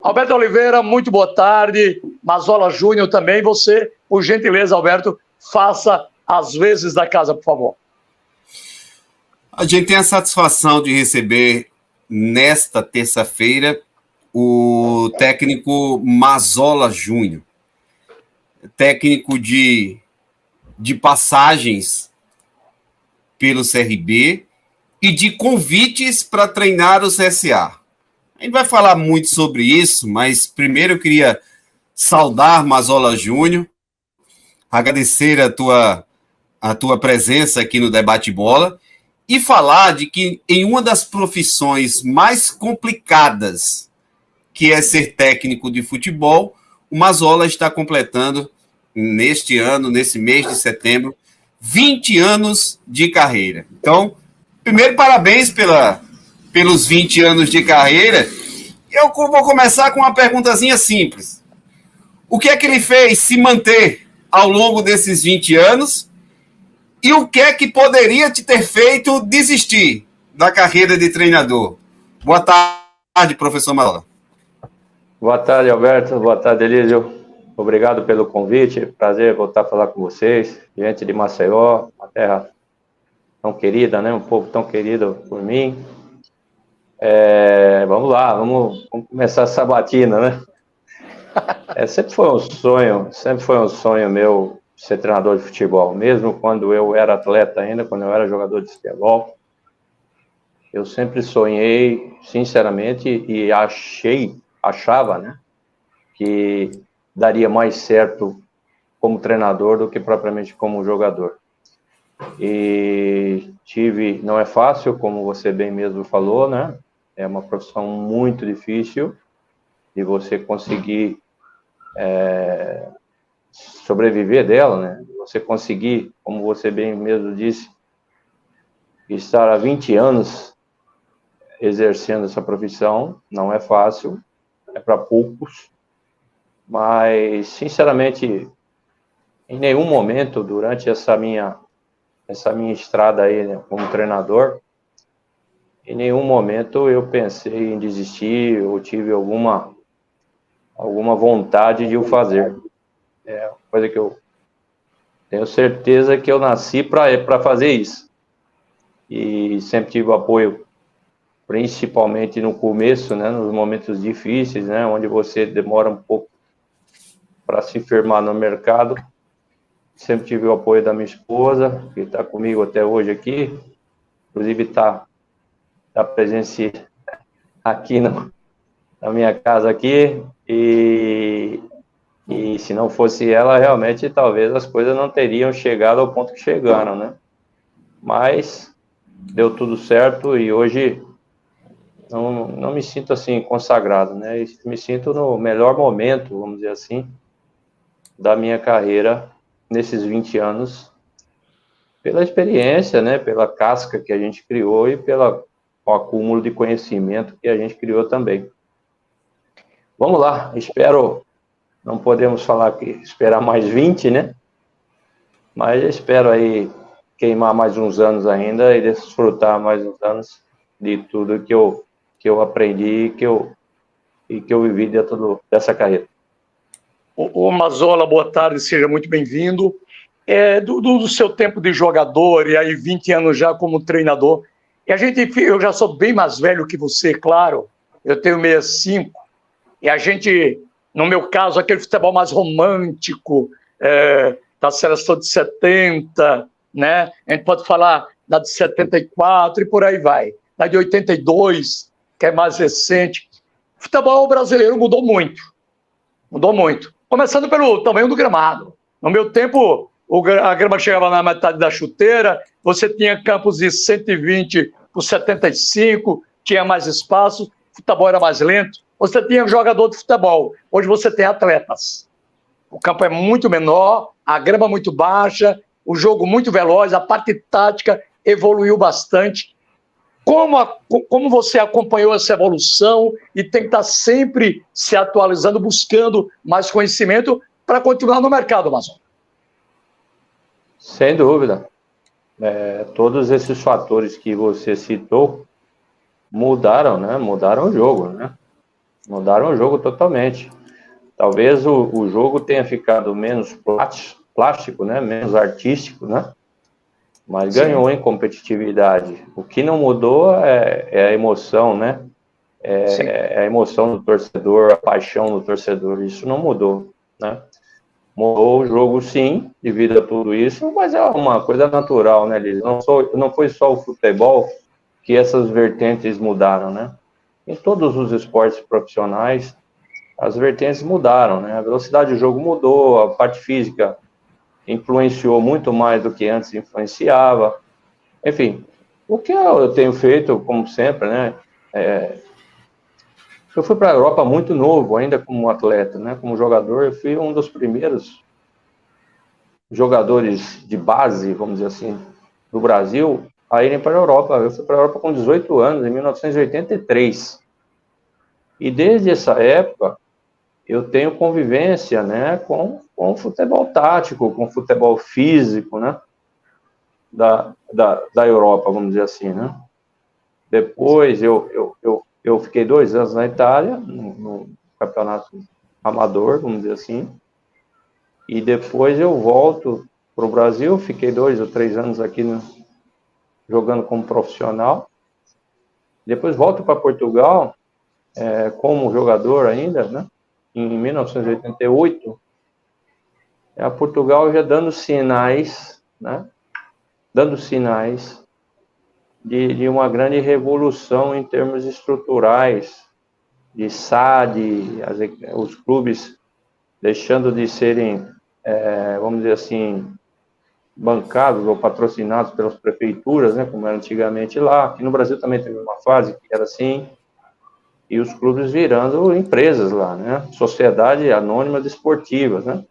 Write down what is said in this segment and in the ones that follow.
Alberto Oliveira, muito boa tarde. Mazola Júnior também. Você, por gentileza, Alberto, faça as vezes da casa, por favor. A gente tem a satisfação de receber, nesta terça-feira, o técnico Mazola Júnior, técnico de passagens pelo CRB e de convites para treinar o CSA. A gente vai falar muito sobre isso, mas primeiro eu queria saudar Mazola Júnior, agradecer a tua presença aqui no Debate Bola e falar de que em uma das profissões mais complicadas, que é ser técnico de futebol, o Mazola está completando neste ano, nesse mês de setembro, 20 anos de carreira. Então, primeiro, parabéns pelos 20 anos de carreira. Eu vou começar com uma perguntazinha simples. O que é que ele fez se manter ao longo desses 20 anos? E o que é que poderia te ter feito desistir da carreira de treinador? Boa tarde, professor Mazola. Boa tarde, Alberto. Boa tarde, Elísio. Obrigado pelo convite. Prazer voltar a falar com vocês. Gente de Maceió, uma terra tão querida, né? Um povo tão querido por mim. Vamos lá, vamos começar essa batina, né? Sempre foi um sonho meu ser treinador de futebol, mesmo quando eu era atleta ainda, quando eu era jogador de futebol. Eu sempre sonhei, sinceramente, e achava, né, que daria mais certo como treinador do que propriamente como jogador. E não é fácil, como você bem mesmo falou, né? É uma profissão muito difícil de você conseguir sobreviver dela, né? Você conseguir, como você bem mesmo disse, estar há 20 anos exercendo essa profissão, não é fácil, é para poucos, mas, sinceramente, em nenhum momento, durante essa minha estrada aí, né, como treinador, em nenhum momento eu pensei em desistir ou tive alguma vontade de o fazer. É uma coisa que eu tenho certeza que eu nasci para fazer isso. E sempre tive o apoio, principalmente no começo, né, nos momentos difíceis, né, onde você demora um pouco para se firmar no mercado. Sempre tive o apoio da minha esposa, que está comigo até hoje aqui. Inclusive está presente aqui na minha casa aqui. E se não fosse ela, realmente, talvez as coisas não teriam chegado ao ponto que chegaram, né? Mas deu tudo certo e hoje não me sinto assim consagrado, né? Me sinto no melhor momento, vamos dizer assim, da minha carreira nesses 20 anos, pela experiência, né? Pela casca que a gente criou e pelo acúmulo de conhecimento que a gente criou também. Vamos lá, não podemos falar que esperar mais 20, né? Mas eu espero aí queimar mais uns anos ainda e desfrutar mais uns anos de tudo que eu aprendi e que eu vivi dentro dessa carreira. O Mazola, boa tarde, seja muito bem-vindo. Do seu tempo de jogador e aí 20 anos já como treinador, eu já sou bem mais velho que você, claro, eu tenho 65, e a gente, no meu caso, aquele futebol mais romântico, da seleção de 70, né? A gente pode falar da de 74 e por aí vai. Da de 82, que é mais recente. O futebol brasileiro mudou muito. Mudou muito. Começando pelo tamanho do gramado. No meu tempo, a grama chegava na metade da chuteira, você tinha campos de 120 por 75, tinha mais espaço, o futebol era mais lento. Você tinha jogador de futebol. Hoje você tem atletas. O campo é muito menor, a grama muito baixa, o jogo muito veloz, a parte tática evoluiu bastante. Como você acompanhou essa evolução e tem que estar sempre se atualizando, buscando mais conhecimento para continuar no mercado, Mazola? Sem dúvida. Todos esses fatores que você citou mudaram, né? Mudaram o jogo, né? Mudaram o jogo totalmente. Talvez o jogo tenha ficado menos plástico, né? Menos artístico, né? Mas ganhou em competitividade. O que não mudou é a emoção, né? É a emoção do torcedor, a paixão do torcedor. Isso não mudou, né? Mudou o jogo, sim, devido a tudo isso, mas é uma coisa natural, né, Liz? Não foi só o futebol que essas vertentes mudaram, né? Em todos os esportes profissionais, as vertentes mudaram, né? A velocidade do jogo mudou, a parte física influenciou muito mais do que antes influenciava. Enfim, o que eu tenho feito, como sempre, né? Eu fui para a Europa muito novo, ainda como atleta, né? Como jogador, eu fui um dos primeiros jogadores de base, vamos dizer assim, do Brasil a irem para a Europa. Eu fui para a Europa com 18 anos, em 1983. E desde essa época, eu tenho convivência, né, com futebol tático, com futebol físico, né, da Europa, vamos dizer assim, né. Depois, eu fiquei 2 anos na Itália, no campeonato amador, vamos dizer assim, e depois eu volto para o Brasil, fiquei 2 ou 3 anos aqui jogando como profissional, depois volto para Portugal, como jogador ainda, né, em 1988, a Portugal já dando sinais, né, dando sinais de uma grande revolução em termos estruturais, de SAD, os clubes deixando de serem, vamos dizer assim, bancados ou patrocinados pelas prefeituras, né, como era antigamente lá. Aqui no Brasil também teve uma fase que era assim, e os clubes virando empresas lá, né, sociedade anônima desportivas, né.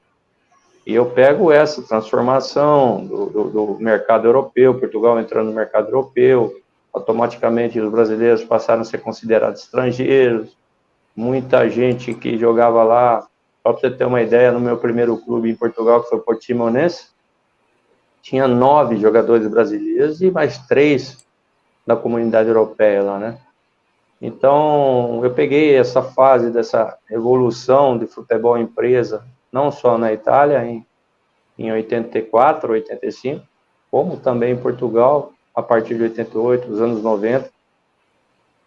E eu pego essa transformação do mercado europeu, Portugal entrando no mercado europeu, automaticamente os brasileiros passaram a ser considerados estrangeiros, muita gente que jogava lá, só para você ter uma ideia, no meu primeiro clube em Portugal, que foi o Portimonense, tinha 9 jogadores brasileiros e mais 3 da comunidade europeia lá, né? Então, eu peguei essa fase dessa evolução de futebol empresa, não só na Itália, em 84, 85, como também em Portugal, a partir de 88, dos anos 90.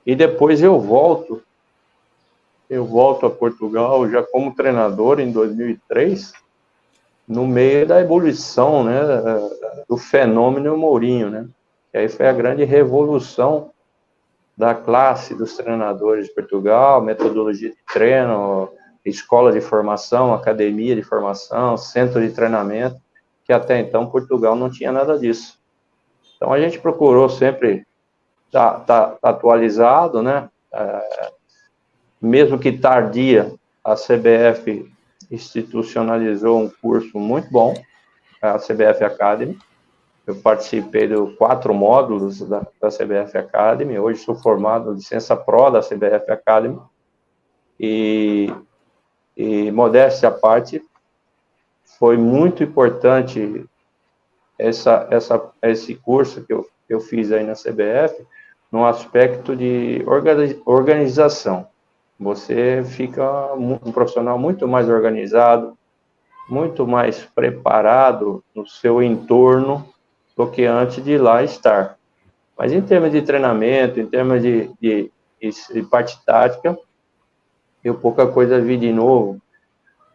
E depois eu volto a Portugal já como treinador em 2003, no meio da ebulição, né, do fenômeno Mourinho, né? E aí foi a grande revolução da classe dos treinadores de Portugal, metodologia de treino, escola de formação, academia de formação, centro de treinamento, que até então Portugal não tinha nada disso. Então a gente procurou sempre tá atualizado, né? Mesmo que tardia, a CBF institucionalizou um curso muito bom, a CBF Academy. Eu participei de 4 módulos da CBF Academy, hoje sou formado licença Pro da CBF Academy, e modéstia à parte, foi muito importante esse curso que eu fiz aí na CBF, no aspecto de organização. Você fica um profissional muito mais organizado, muito mais preparado no seu entorno do que antes de ir lá estar. Mas em termos de treinamento, em termos de parte tática, eu pouca coisa vi de novo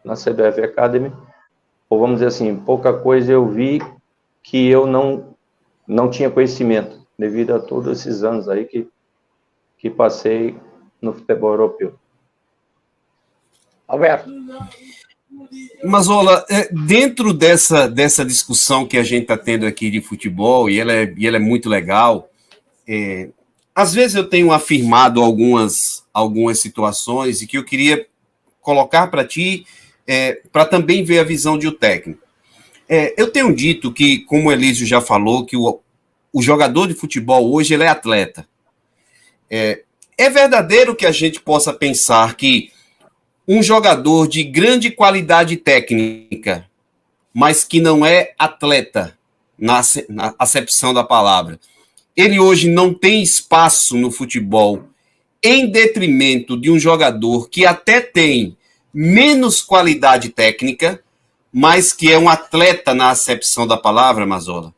na CBF Academy, ou vamos dizer assim, pouca coisa eu vi que eu não tinha conhecimento, devido a todos esses anos aí que passei no futebol europeu. Alberto. Mazola, dentro dessa discussão que a gente está tendo aqui de futebol, e ela é muito legal, às vezes eu tenho afirmado algumas situações e que eu queria colocar para ti, para também ver a visão de um técnico. Eu tenho dito que, como o Elísio já falou, que o jogador de futebol hoje ele é atleta. É verdadeiro que a gente possa pensar que um jogador de grande qualidade técnica, mas que não é atleta, na acepção da palavra, ele hoje não tem espaço no futebol em detrimento de um jogador que até tem menos qualidade técnica, mas que é um atleta na acepção da palavra, Mazzola?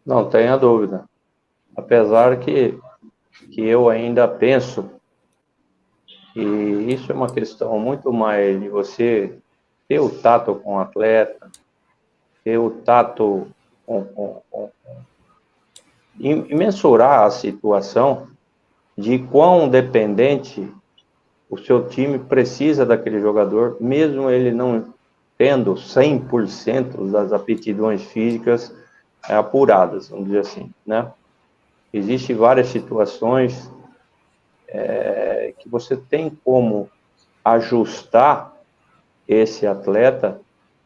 Não tenha dúvida. Apesar que eu ainda penso que isso é uma questão muito mais de você ter o tato com o atleta, ter o tato e mensurar a situação de quão dependente o seu time precisa daquele jogador, mesmo ele não tendo 100% das aptidões físicas apuradas, vamos dizer assim, né? Existem várias situações que você tem como ajustar esse atleta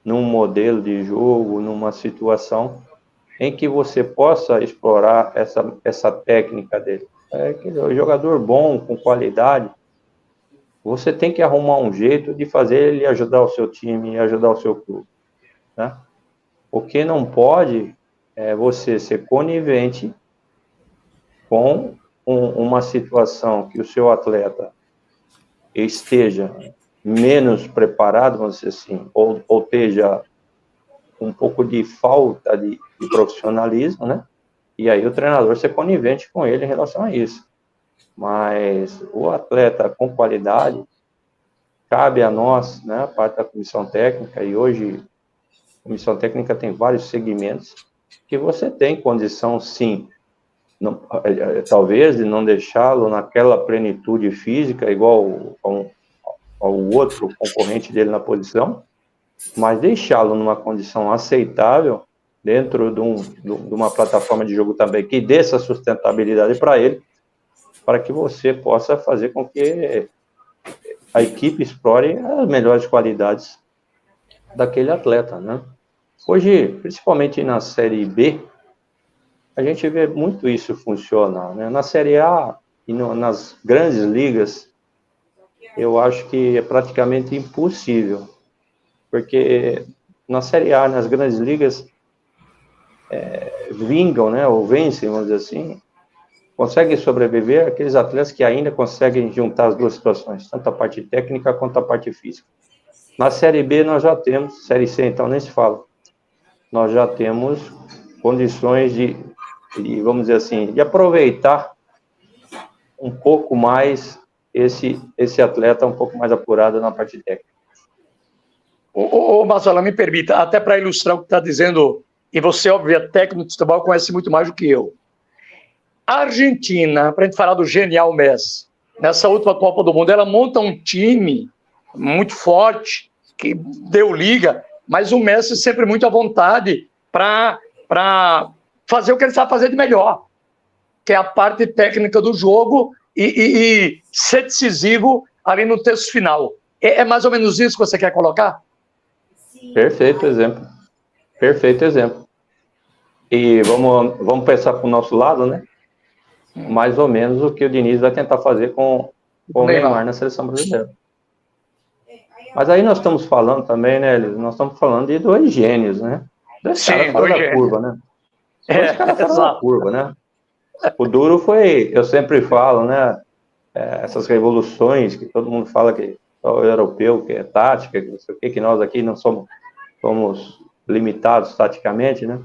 num modelo de jogo, numa situação em que você possa explorar essa técnica dele. O jogador bom, com qualidade, você tem que arrumar um jeito de fazer ele ajudar o seu time e ajudar o seu clube, né? O que não pode é você ser conivente com uma situação que o seu atleta esteja menos preparado, vamos dizer assim, ou esteja um pouco de falta de profissionalismo, né? E aí o treinador ser conivente com ele em relação a isso. Mas o atleta com qualidade, cabe a nós, né, a parte da comissão técnica, e hoje a comissão técnica tem vários segmentos, que você tem condição, sim, não, talvez de não deixá-lo naquela plenitude física, igual ao outro concorrente dele na posição, mas deixá-lo numa condição aceitável, dentro de uma plataforma de jogo também, que dê essa sustentabilidade para ele, para que você possa fazer com que a equipe explore as melhores qualidades daquele atleta, né? Hoje, principalmente na Série B, a gente vê muito isso funcionar, né? Na Série A e nas grandes ligas, eu acho que é praticamente impossível, porque na Série A, nas grandes ligas, vingam, né, ou vencem, vamos dizer assim, conseguem sobreviver aqueles atletas que ainda conseguem juntar as duas situações, tanto a parte técnica quanto a parte física. Na Série B nós já temos, Série C então nem se fala, nós já temos condições de vamos dizer assim, de aproveitar um pouco mais esse atleta um pouco mais apurado na parte técnica. Mazzola, me permita, até para ilustrar o que está dizendo, e você, óbvio, é técnico de futebol, conhece muito mais do que eu. A Argentina, para a gente falar do genial Messi, nessa última Copa do Mundo, ela monta um time muito forte, que deu liga, mas o Messi sempre muito à vontade para fazer o que ele sabe fazer de melhor, que é a parte técnica do jogo e ser decisivo ali no terço final. É mais ou menos isso que você quer colocar? Perfeito exemplo. Perfeito exemplo. E vamos pensar para o nosso lado, né? Mais ou menos o que o Diniz vai tentar fazer com o Neymar na seleção brasileira. Mas aí nós estamos falando também, né, Elis? Nós estamos falando de dois gênios, né? Dois caras fora da curva, né? Dois caras fora da curva, né? O duro foi, eu sempre falo, né? Essas revoluções que todo mundo fala que é o europeu, que é tática, que não sei o que nós aqui não somos limitados taticamente, né?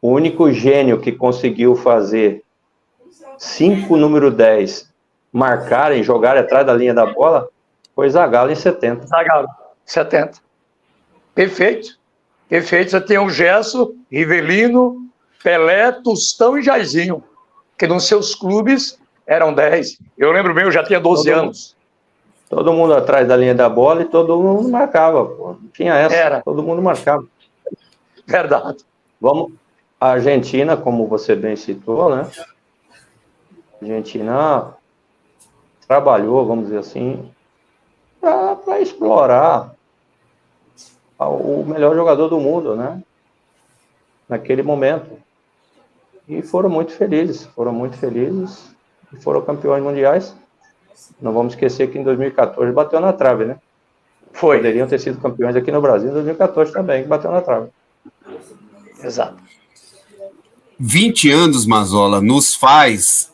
O único gênio que conseguiu fazer 5 número 10 marcarem, jogarem atrás da linha da bola foi Zagallo em 70. Zagallo, 70. Perfeito. Perfeito. Você tem o Gerson, Rivelino, Pelé, Tostão e Jairzinho, que nos seus clubes eram 10. Eu lembro bem, eu já tinha 12 anos. Todo mundo atrás da linha da bola e todo mundo marcava. Pô. Não tinha essa, todo mundo marcava. Verdade. A Argentina, como você bem citou, né? A Argentina trabalhou, vamos dizer assim, para explorar o melhor jogador do mundo, né? Naquele momento. E foram muito felizes e foram campeões mundiais. Não vamos esquecer que em 2014 bateu na trave, né? Foi. Poderiam ter sido campeões aqui no Brasil em 2014 também, que bateu na trave. Exato. 20 anos, Mazola, nos faz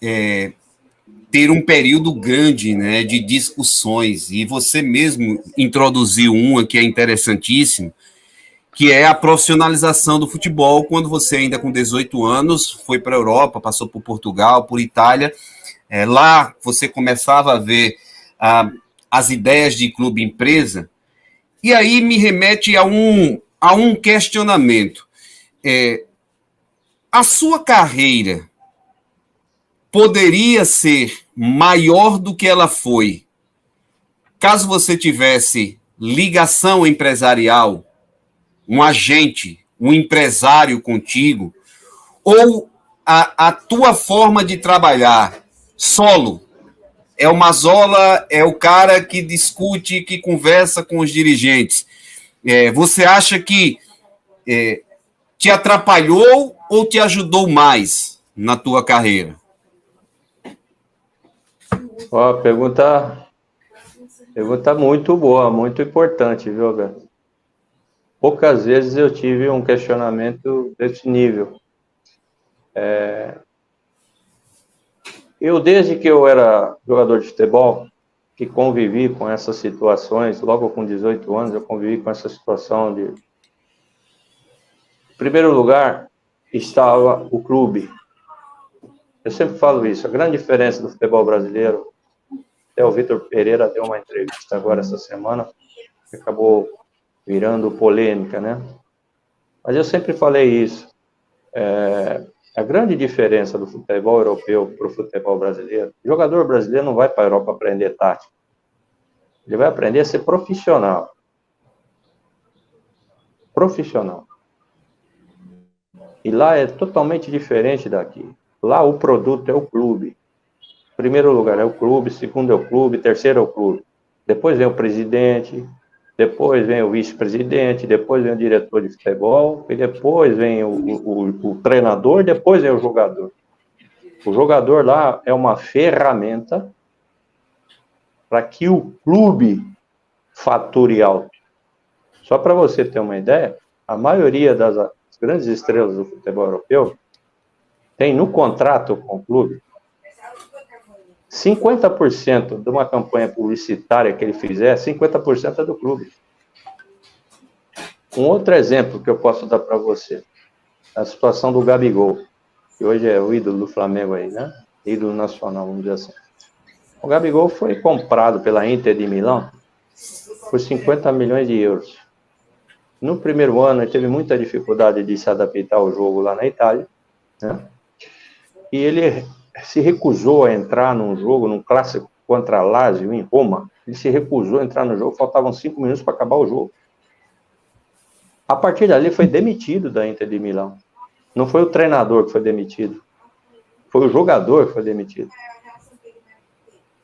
ter um período grande, né, de discussões, e você mesmo introduziu uma que é interessantíssima, que é a profissionalização do futebol, quando você ainda com 18 anos foi para a Europa, passou por Portugal, por Itália, lá você começava a ver as ideias de clube-empresa, e aí me remete a um questionamento. A sua carreira poderia ser maior do que ela foi, caso você tivesse ligação empresarial, um agente, um empresário contigo, ou a tua forma de trabalhar solo, é o Mazola, é o cara que discute, que conversa com os dirigentes. Você acha que te atrapalhou ou te ajudou mais na tua carreira? Pergunta muito boa, muito importante, viu, Beto? Poucas vezes eu tive um questionamento desse nível. Eu, desde que eu era jogador de futebol, que convivi com essas situações, logo com 18 anos, eu convivi com essa situação de... Em primeiro lugar, estava o clube. Eu sempre falo isso, a grande diferença do futebol brasileiro, até o Vitor Pereira deu uma entrevista agora essa semana, que acabou virando polêmica, né? Mas eu sempre falei isso. A grande diferença do futebol europeu para o futebol brasileiro, o jogador brasileiro não vai para a Europa aprender tática. Ele vai aprender a ser profissional. Profissional. E lá é totalmente diferente daqui. Lá o produto é o clube. Primeiro lugar é o clube, segundo é o clube, terceiro é o clube. Depois vem o presidente, depois vem o vice-presidente, depois vem o diretor de futebol, e depois vem o treinador, depois vem o jogador. O jogador lá é uma ferramenta para que o clube fature alto. Só para você ter uma ideia, a maioria das grandes estrelas do futebol europeu tem no contrato com o clube 50% de uma campanha publicitária que ele fizer, 50% é do clube. Um outro exemplo que eu posso dar para você, a situação do Gabigol, que hoje é o ídolo do Flamengo aí, né? Ídolo nacional, vamos dizer assim. O Gabigol foi comprado pela Inter de Milão por 50 milhões de euros. No primeiro ano, ele teve muita dificuldade de se adaptar ao jogo lá na Itália, né? E ele se recusou a entrar num jogo, num clássico contra a Lazio, em Roma. Ele se recusou a entrar no jogo, faltavam 5 minutos para acabar o jogo. A partir dali, foi demitido da Inter de Milão. Não foi o treinador que foi demitido, foi o jogador que foi demitido.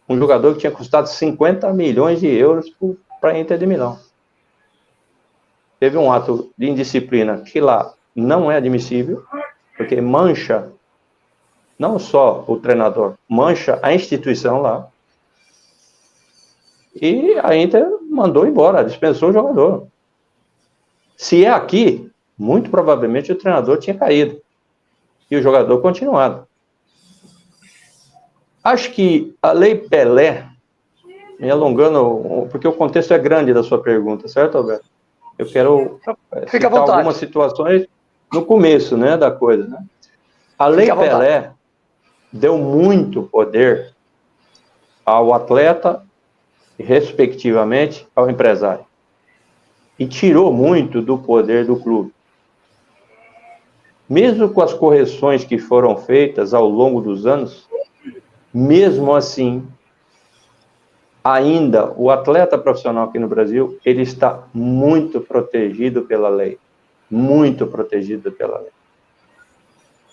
Um jogador que tinha custado 50 milhões de euros para a Inter de Milão. Teve um ato de indisciplina que lá não é admissível, porque mancha não só o treinador, mancha a instituição lá. E a Inter mandou embora, dispensou o jogador. Se é aqui, muito provavelmente o treinador tinha caído. E o jogador continuado. Acho que a Lei Pelé, me alongando, porque o contexto é grande da sua pergunta, certo, Alberto? Eu quero citar algumas situações no começo, né, da coisa, né? A Lei Pelé deu muito poder ao atleta e, respectivamente, ao empresário. E tirou muito do poder do clube. Mesmo com as correções que foram feitas ao longo dos anos, mesmo assim, ainda o atleta profissional aqui no Brasil, ele está muito protegido pela lei. Muito protegido pela lei.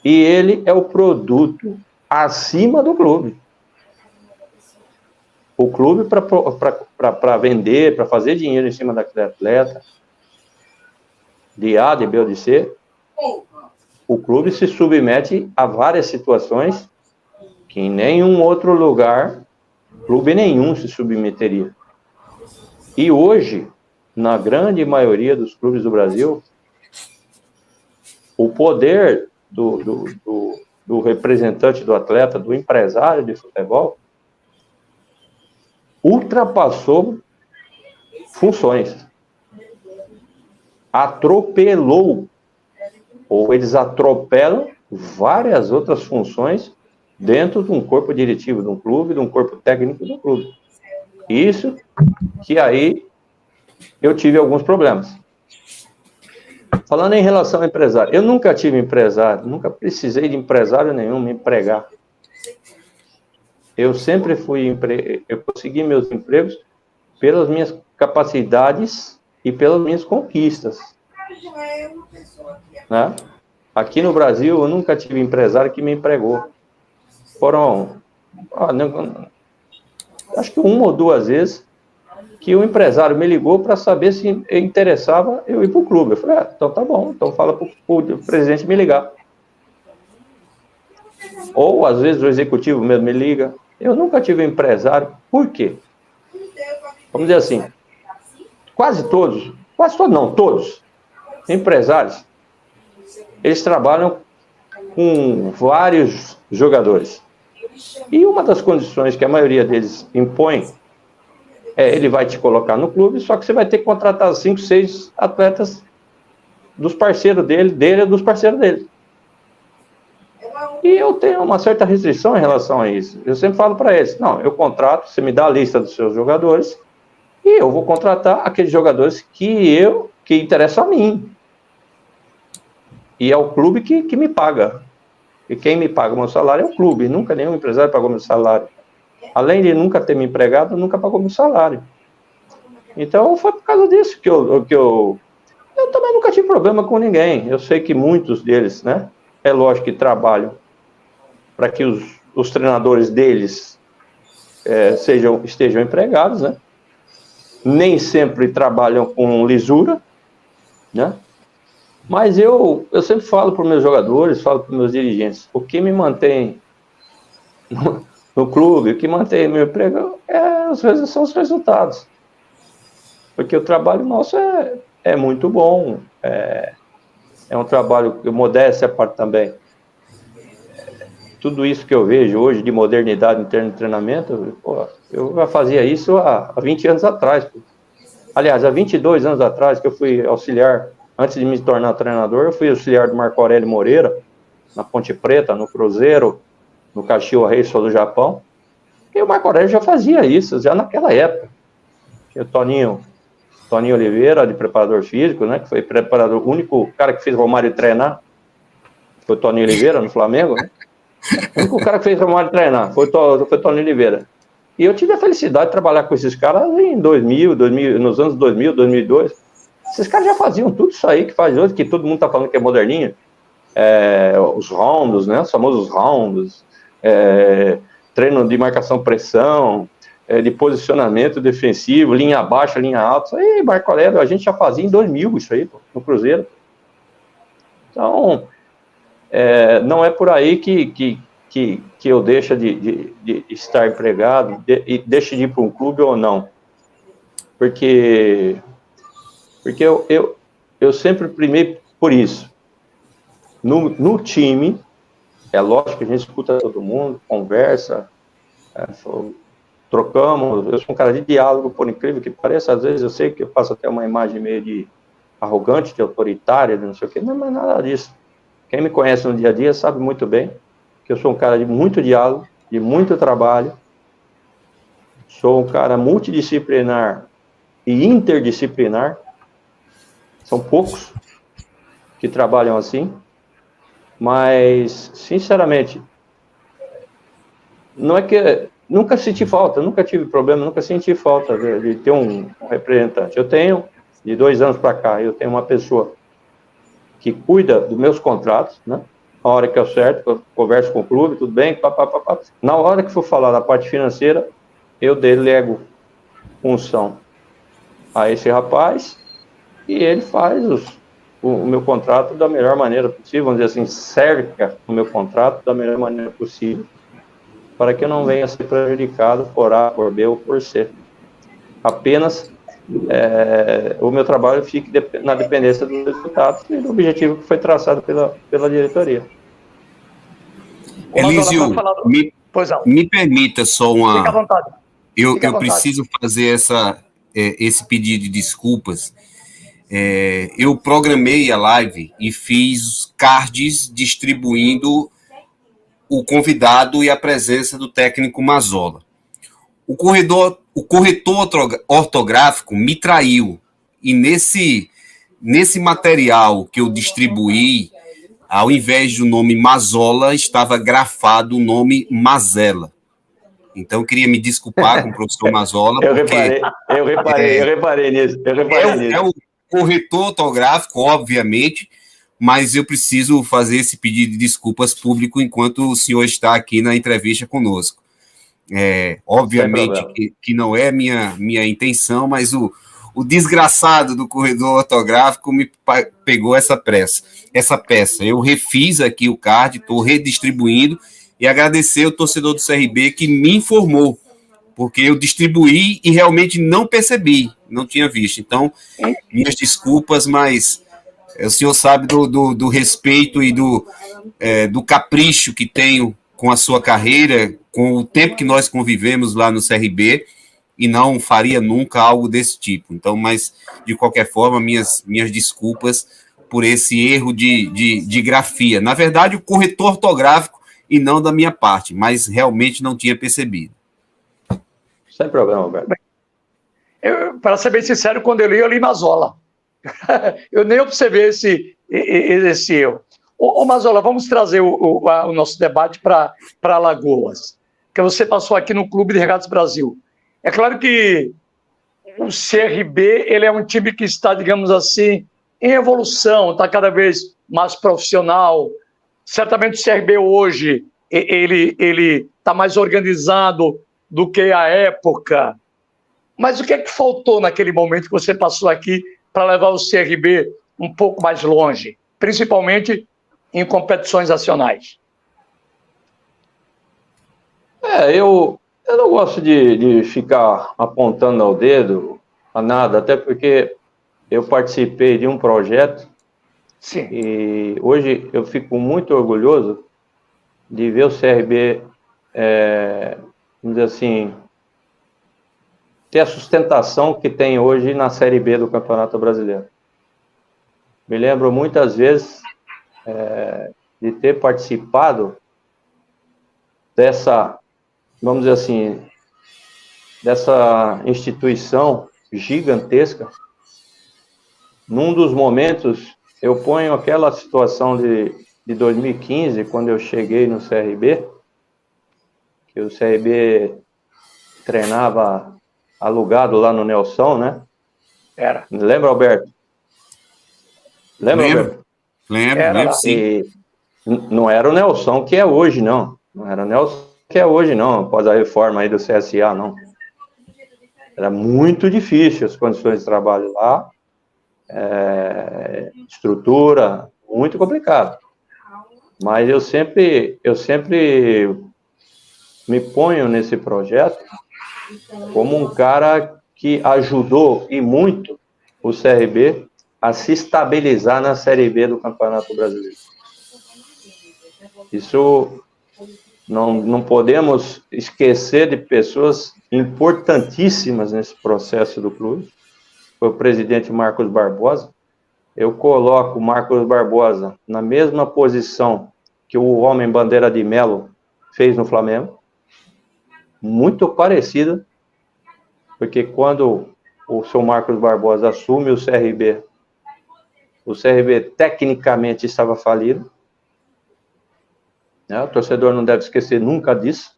E ele é o produto acima do clube. O clube, para vender, para fazer dinheiro em cima daquele atleta, de A, de B ou de C, o clube se submete a várias situações que em nenhum outro lugar, clube nenhum se submeteria. E hoje, na grande maioria dos clubes do Brasil, o poder do representante do atleta, do empresário de futebol, ultrapassou funções. Atropelou, ou eles atropelam várias outras funções dentro de um corpo diretivo de um clube, de um corpo técnico de um clube. Isso que aí eu tive alguns problemas. Falando em relação ao empresário, eu nunca tive empresário, nunca precisei de empresário nenhum me empregar. Eu sempre eu consegui meus empregos pelas minhas capacidades e pelas minhas conquistas. Né? Aqui no Brasil, eu nunca tive empresário que me empregou. Foram, acho que 1 ou 2 vezes, que o empresário me ligou para saber se interessava eu ir para o clube. Eu falei, então tá bom, então fala para o presidente me ligar. Ou, às vezes, o executivo mesmo me liga. Eu nunca tive um empresário. Por quê? Vamos dizer assim, todos não, todos, empresários, eles trabalham com vários jogadores. E uma das condições que a maioria deles impõe ele vai te colocar no clube, só que você vai ter que contratar 5, 6 atletas dos parceiros dele e dos parceiros dele. E eu tenho uma certa restrição em relação a isso. Eu sempre falo para eles, não, eu contrato, você me dá a lista dos seus jogadores, e eu vou contratar aqueles jogadores que interessam a mim. E é o clube que me paga. E quem me paga o meu salário é o clube. Nunca nenhum empresário pagou meu salário. Além de nunca ter me empregado, nunca pagou meu salário. Então, foi por causa disso que eu também nunca tive problema com ninguém. Eu sei que muitos deles, né? É lógico que trabalham para que os treinadores deles estejam empregados, né? Nem sempre trabalham com lisura, né? Mas eu sempre falo para os meus jogadores, falo para os meus dirigentes, o que me mantém no clube, o que mantém meu emprego são os resultados. Porque o trabalho nosso é muito bom, é um trabalho, modéstia à parte também. Tudo isso que eu vejo hoje de modernidade em termos de treinamento, eu já fazia isso há 20 anos atrás. Aliás, há 22 anos atrás, que eu fui auxiliar, antes de me tornar treinador, eu fui auxiliar do Marco Aurélio Moreira, na Ponte Preta, no Cruzeiro, no Kashiwa Reysol do Japão. E o Marco Aurélio já fazia isso, já naquela época. E o Toninho Oliveira, de preparador físico, né, que foi o único cara que fez Romário treinar, foi o Toninho Oliveira, no Flamengo, né? O único cara que fez Romário treinar foi o Toninho Oliveira. E eu tive a felicidade de trabalhar com esses caras em 2000, nos anos 2000, 2002. Esses caras já faziam tudo isso aí que faz hoje, que todo mundo tá falando que é moderninho. Os roundos, né, os famosos roundos, treino de marcação-pressão, de posicionamento defensivo, linha baixa, linha alta. Isso aí, Marco Aurélio, a gente já fazia em 2000 isso aí, no Cruzeiro. Então, não é por aí que eu deixo de estar empregado e deixo de ir para um clube ou não. Porque eu sempre primei por isso. No time, é lógico que a gente escuta todo mundo, conversa, trocamos. Eu sou um cara de diálogo, por incrível que pareça. Às vezes eu sei que eu passo até uma imagem meio de arrogante, de autoritária, de não sei o quê, não é nada disso. Quem me conhece no dia a dia sabe muito bem que eu sou um cara de muito diálogo, de muito trabalho, sou um cara multidisciplinar e interdisciplinar. São poucos que trabalham assim, mas, sinceramente, não é que nunca senti falta, nunca tive problema, nunca senti falta de ter um representante. Eu tenho, de 2 anos para cá, eu tenho uma pessoa que cuida dos meus contratos, né? Na hora que eu acerto, eu converso com o clube, tudo bem, papapá. Na hora que for falar da parte financeira, eu delego função a esse rapaz e ele faz o meu contrato da melhor maneira possível, vamos dizer assim, cerca o meu contrato da melhor maneira possível, para que eu não venha a ser prejudicado por A, por B ou por C. Apenas o meu trabalho fique na dependência dos resultados e do objetivo que foi traçado pela diretoria. Elísio, me permita só uma... Fica à vontade. Eu preciso fazer esse pedido de desculpas. Eu programei a live e fiz cards distribuindo o convidado e a presença do técnico Mazzola. O corretor ortográfico me traiu, e nesse material que eu distribuí, ao invés do nome Mazzola, estava grafado o nome Mazella. Então, eu queria me desculpar com o professor Mazzola. Eu reparei nisso. É o corretor ortográfico, obviamente, mas eu preciso fazer esse pedido de desculpas público enquanto o senhor está aqui na entrevista conosco. Obviamente que não é minha intenção, mas o desgraçado do corredor ortográfico me pegou essa peça. Eu refiz aqui o card, estou redistribuindo, e agradecer ao torcedor do CRB que me informou, porque eu distribuí e realmente não percebi, não tinha visto. Então, minhas desculpas, mas o senhor sabe do respeito e do capricho que tenho com a sua carreira, com o tempo que nós convivemos lá no CRB, e não faria nunca algo desse tipo. Então, mas, de qualquer forma, minhas desculpas por esse erro de grafia. Na verdade, o corretor ortográfico e não da minha parte, mas realmente não tinha percebido. Sem problema, Alberto. Para ser bem sincero, quando eu li Mazzola. Eu nem observei esse erro. Ô Mazzola, vamos trazer o nosso debate para Alagoas, que você passou aqui no Clube de Regatas Brasil. É claro que o CRB ele é um time que está, digamos assim, em evolução, está cada vez mais profissional. Certamente o CRB hoje ele está mais organizado do que a época. Mas o que é que faltou naquele momento que você passou aqui para levar o CRB um pouco mais longe, principalmente em competições nacionais? Eu não gosto de ficar apontando ao dedo a nada, até porque eu participei de um projeto. Sim. E hoje eu fico muito orgulhoso de ver o CRB, vamos dizer assim, ter a sustentação que tem hoje na Série B do Campeonato Brasileiro. Me lembro muitas vezes de ter participado dessa, vamos dizer assim, dessa instituição gigantesca. Num dos momentos, eu ponho aquela situação de 2015, quando eu cheguei no CRB, que o CRB treinava alugado lá no Nelson, né? Era. Lembra, Alberto? Alberto? Lembro, sim. E não era o Nelson que é hoje, não. Não era o Nelson que é hoje, não, após a reforma aí do CSA, não. Era muito difícil as condições de trabalho lá, estrutura, muito complicado. Mas eu sempre me ponho nesse projeto como um cara que ajudou e muito o CRB a se estabilizar na Série B do Campeonato Brasileiro. Isso não podemos esquecer de pessoas importantíssimas nesse processo do clube. Foi o presidente Marcos Barbosa. Eu coloco o Marcos Barbosa na mesma posição que o homem Bandeira de Melo fez no Flamengo. Muito parecida, porque quando o seu Marcos Barbosa assume o CRB tecnicamente estava falido. O torcedor não deve esquecer nunca disso.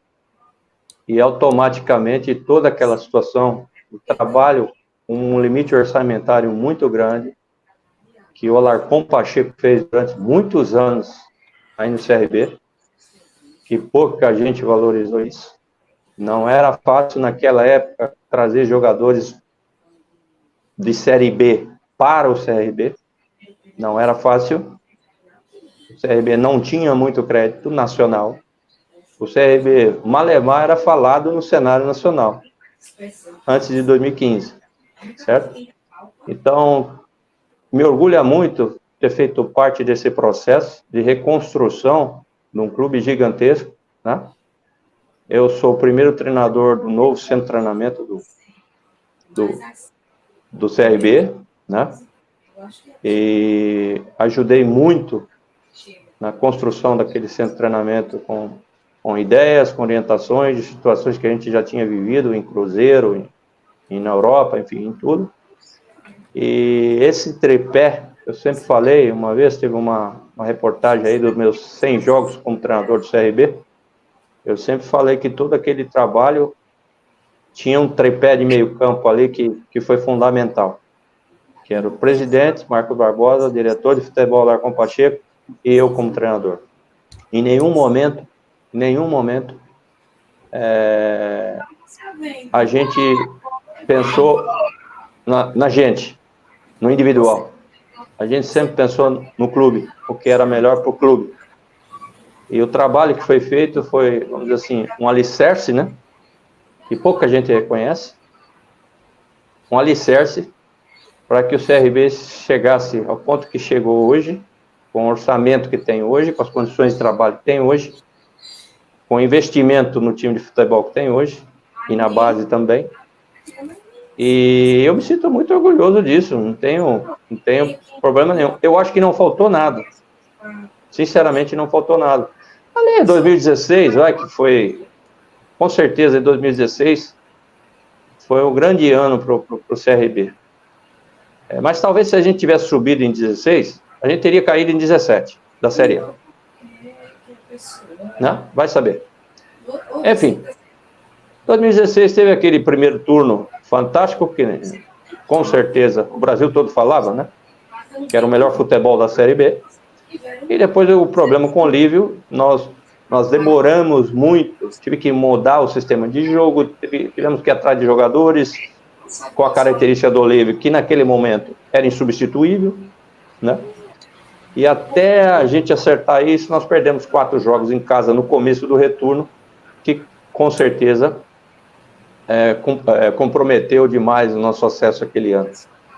E automaticamente toda aquela situação, o trabalho, um limite orçamentário muito grande, que o Alarcon Pacheco fez durante muitos anos aí no CRB, que pouca gente valorizou isso. Não era fácil naquela época trazer jogadores de Série B para o CRB. Não era fácil. O CRB não tinha muito crédito nacional. O CRB Malemar era falado no cenário nacional, antes de 2015, certo? Então, me orgulha muito ter feito parte desse processo de reconstrução num clube gigantesco, né? Eu sou o primeiro treinador do novo centro de treinamento do CRB, né? E ajudei muito na construção daquele centro de treinamento com ideias, com orientações de situações que a gente já tinha vivido em Cruzeiro, na Europa, enfim, em tudo. E esse tripé, eu sempre falei, uma vez teve uma reportagem aí dos meus 100 jogos como treinador do CRB, eu sempre falei que todo aquele trabalho tinha um tripé de meio campo ali que foi fundamental, que era o presidente, Marcos Barbosa, o diretor de futebol, Larcom Pacheco, e eu como treinador. Em nenhum momento, a gente pensou na gente, no individual. A gente sempre pensou no clube, o que era melhor para o clube. E o trabalho que foi feito foi, vamos dizer assim, um alicerce, né? Que pouca gente reconhece. Um alicerce para que o CRB chegasse ao ponto que chegou hoje, com o orçamento que tem hoje, com as condições de trabalho que tem hoje, com o investimento no time de futebol que tem hoje, e na base também. E eu me sinto muito orgulhoso disso, não tenho problema nenhum. Eu acho que não faltou nada. Sinceramente, não faltou nada. Ali em 2016, que foi, com certeza, em 2016, foi um grande ano para o CRB. Mas talvez se a gente tivesse subido em 16, a gente teria caído em 17 da Série A. Né? Vai saber. Enfim, 2016 teve aquele primeiro turno fantástico, que com certeza o Brasil todo falava, né? Que era o melhor futebol da Série B. E depois o problema com o Olívio, nós demoramos muito, tive que mudar o sistema de jogo, tivemos que ir atrás de jogadores com a característica do Olívio, que naquele momento era insubstituível, né? E até a gente acertar isso, nós perdemos 4 jogos em casa no começo do retorno, que com certeza comprometeu demais o nosso acesso aquele ano.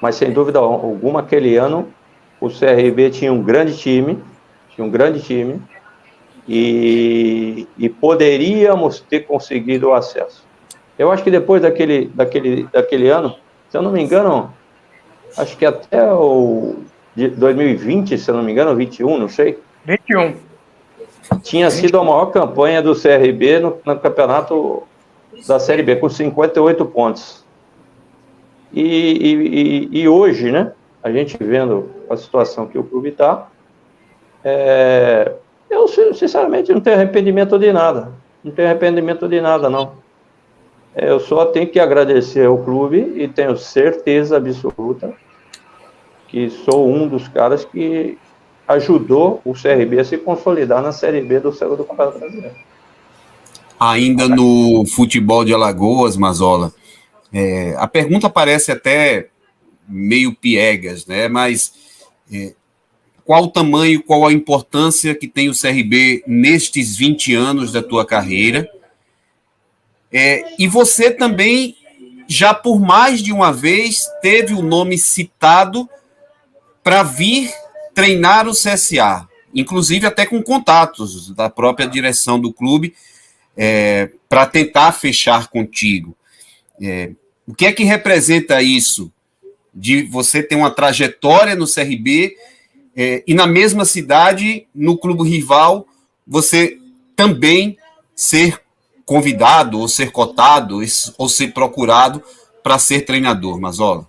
Mas sem dúvida alguma, aquele ano o CRB tinha um grande time, e poderíamos ter conseguido o acesso. Eu acho que depois daquele ano, se eu não me engano, acho que até o de 2020, se eu não me engano, 21, não sei. 21. Tinha sido a maior campanha do CRB no campeonato da Série B, com 58 pontos. E hoje, né, a gente vendo a situação que o clube está, eu sinceramente não tenho arrependimento de nada. Não. Eu só tenho que agradecer ao clube e tenho certeza absoluta que sou um dos caras que ajudou o CRB a se consolidar na Série B do Campeonato Brasileiro. Ainda no futebol de Alagoas, Mazola, a pergunta parece até meio piegas, né? Mas qual o tamanho, qual a importância que tem o CRB nestes 20 anos da tua carreira? E você também, já por mais de uma vez, teve o nome citado para vir treinar o CSA, inclusive até com contatos da própria direção do clube, para tentar fechar contigo. O que é que representa isso, de você ter uma trajetória no CRB e na mesma cidade, no clube rival, você também ser convidado, ou ser cotado, ou ser procurado para ser treinador, Mazola?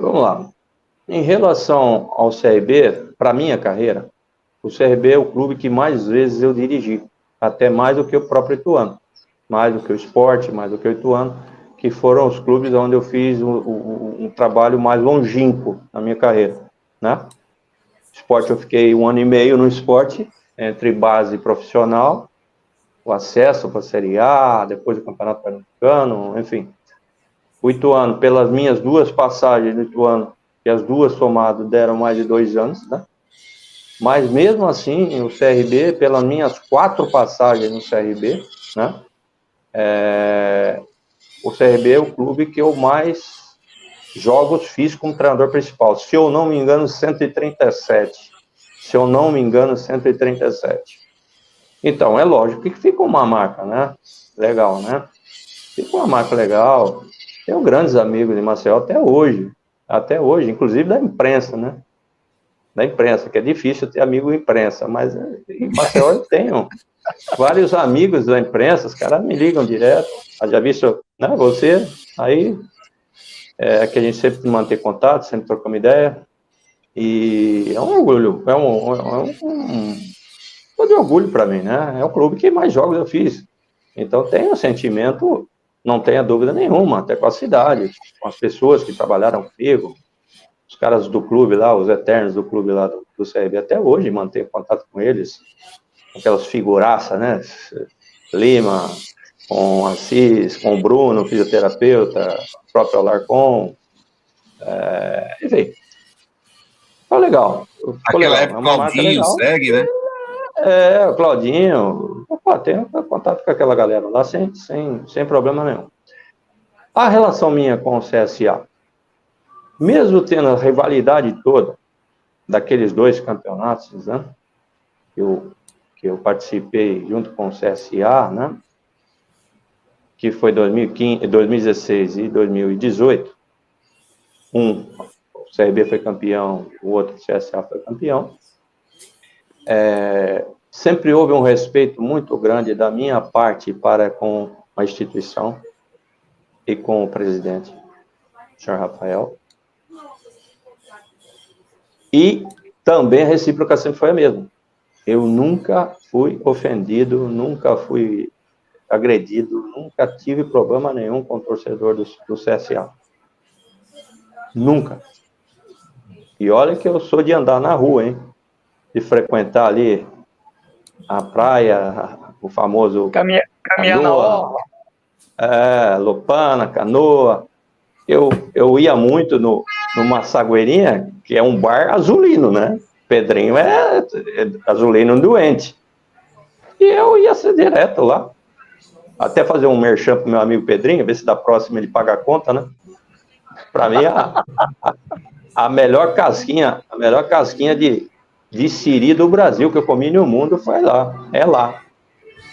Vamos lá. Em relação ao CRB, para minha carreira, o CRB é o clube que mais vezes eu dirigi, até mais do que o próprio Ituano, mais do que o Sport, mais do que o Ituano, que foram os clubes onde eu fiz um trabalho mais longínquo na minha carreira, né? Sport, eu fiquei 1 ano e meio no Sport, entre base e profissional, o acesso para a Série A, depois do Campeonato Pernambucano, enfim. O Ituano, pelas minhas 2 passagens no Ituano, que as 2 somadas deram mais de 2 anos, né? Mas mesmo assim, o CRB, pelas minhas 4 passagens no CRB, né? O CRB é o clube que eu mais jogos fiz como treinador principal. Se eu não me engano, 137. se eu não me engano, 137. Então, é lógico que fica uma marca, né? Legal, né? Fica uma marca legal. Tenho grandes amigos de Maceió até hoje, inclusive da imprensa, né? Da imprensa, que é difícil ter amigo imprensa, mas em Maceió eu tenho vários amigos da imprensa, os caras me ligam direto. Já visto, né? Você, aí, que a gente sempre mantém contato, sempre troca uma ideia. E é um orgulho, de orgulho para mim, né? É o clube que mais jogos eu fiz. Então tem um sentimento, não tenha dúvida nenhuma, até com a cidade, com as pessoas que trabalharam comigo, os caras do clube lá, os eternos do clube lá do CRB, até hoje mantenho contato com eles, aquelas figuraças, né? Lima, com Assis, com o Bruno, fisioterapeuta, o próprio Alarcon, enfim. Ficou legal. Aquela época, Claudinho, segue, né? O Claudinho, tenho contato com aquela galera lá sem problema nenhum. A relação minha com o CSA, mesmo tendo a rivalidade toda daqueles 2 campeonatos, né, que eu participei junto com o CSA, né, que foi 2015, 2016 e 2018, o CRB foi campeão, o outro o CSA foi campeão. Sempre houve um respeito muito grande da minha parte para com a instituição e com o presidente, o senhor Rafael. E também a recíproca sempre foi a mesma. Eu nunca fui ofendido, nunca fui agredido, nunca tive problema nenhum com o torcedor do CSA. Nunca. E olha que eu sou de andar na rua, hein? De frequentar ali a praia, o famoso Caminhar na orla. Lopana, Canoa. Eu ia muito no Massagueirinha, que é um bar azulino, né? Pedrinho é azulino doente. E eu ia ser direto lá. Até fazer um merchan pro meu amigo Pedrinho, ver se da próxima ele paga a conta, né? Para mim, a melhor casquinha de siri do Brasil que eu comi no mundo foi lá. É lá.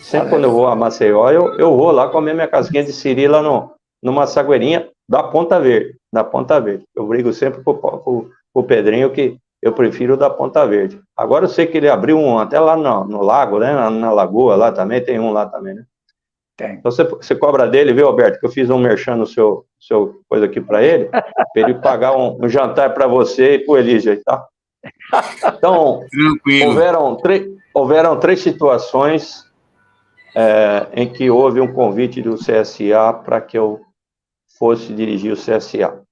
Sempre quando eu vou a Maceió, eu vou lá comer minha casquinha de siri lá no Massagueirinha da Ponta Verde. Da Ponta Verde. Eu brigo sempre com o Pedrinho que eu prefiro da Ponta Verde. Agora eu sei que ele abriu um até lá no lago, né? Na lagoa lá também, tem um lá também, né? Tem. Então você cobra dele, viu, Alberto? Que eu fiz um merchan no seu coisa aqui para ele pagar um jantar para você e para o Elísio, tá? Então, houveram 3 situações em que houve um convite do CSA para que eu fosse dirigir o CSA.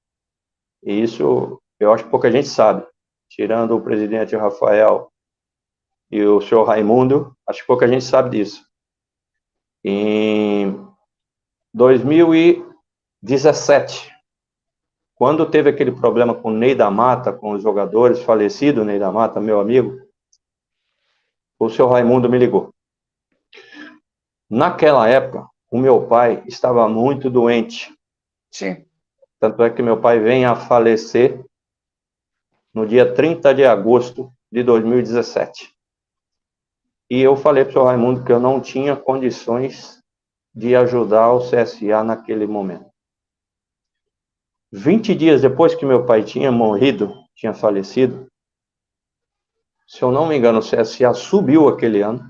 E isso, eu acho que pouca gente sabe. Tirando o presidente Rafael e o senhor Raimundo, acho que pouca gente sabe disso. Em 2017, quando teve aquele problema com o Ney da Mata, com os jogadores, falecido Ney da Mata, meu amigo, o senhor Raimundo me ligou. Naquela época, o meu pai estava muito doente. Sim. Tanto é que meu pai vem a falecer no dia 30 de agosto de 2017. E eu falei para o senhor Raimundo que eu não tinha condições de ajudar o CSA naquele momento. 20 dias depois que meu pai tinha morrido, tinha falecido, se eu não me engano, o CSA subiu aquele ano,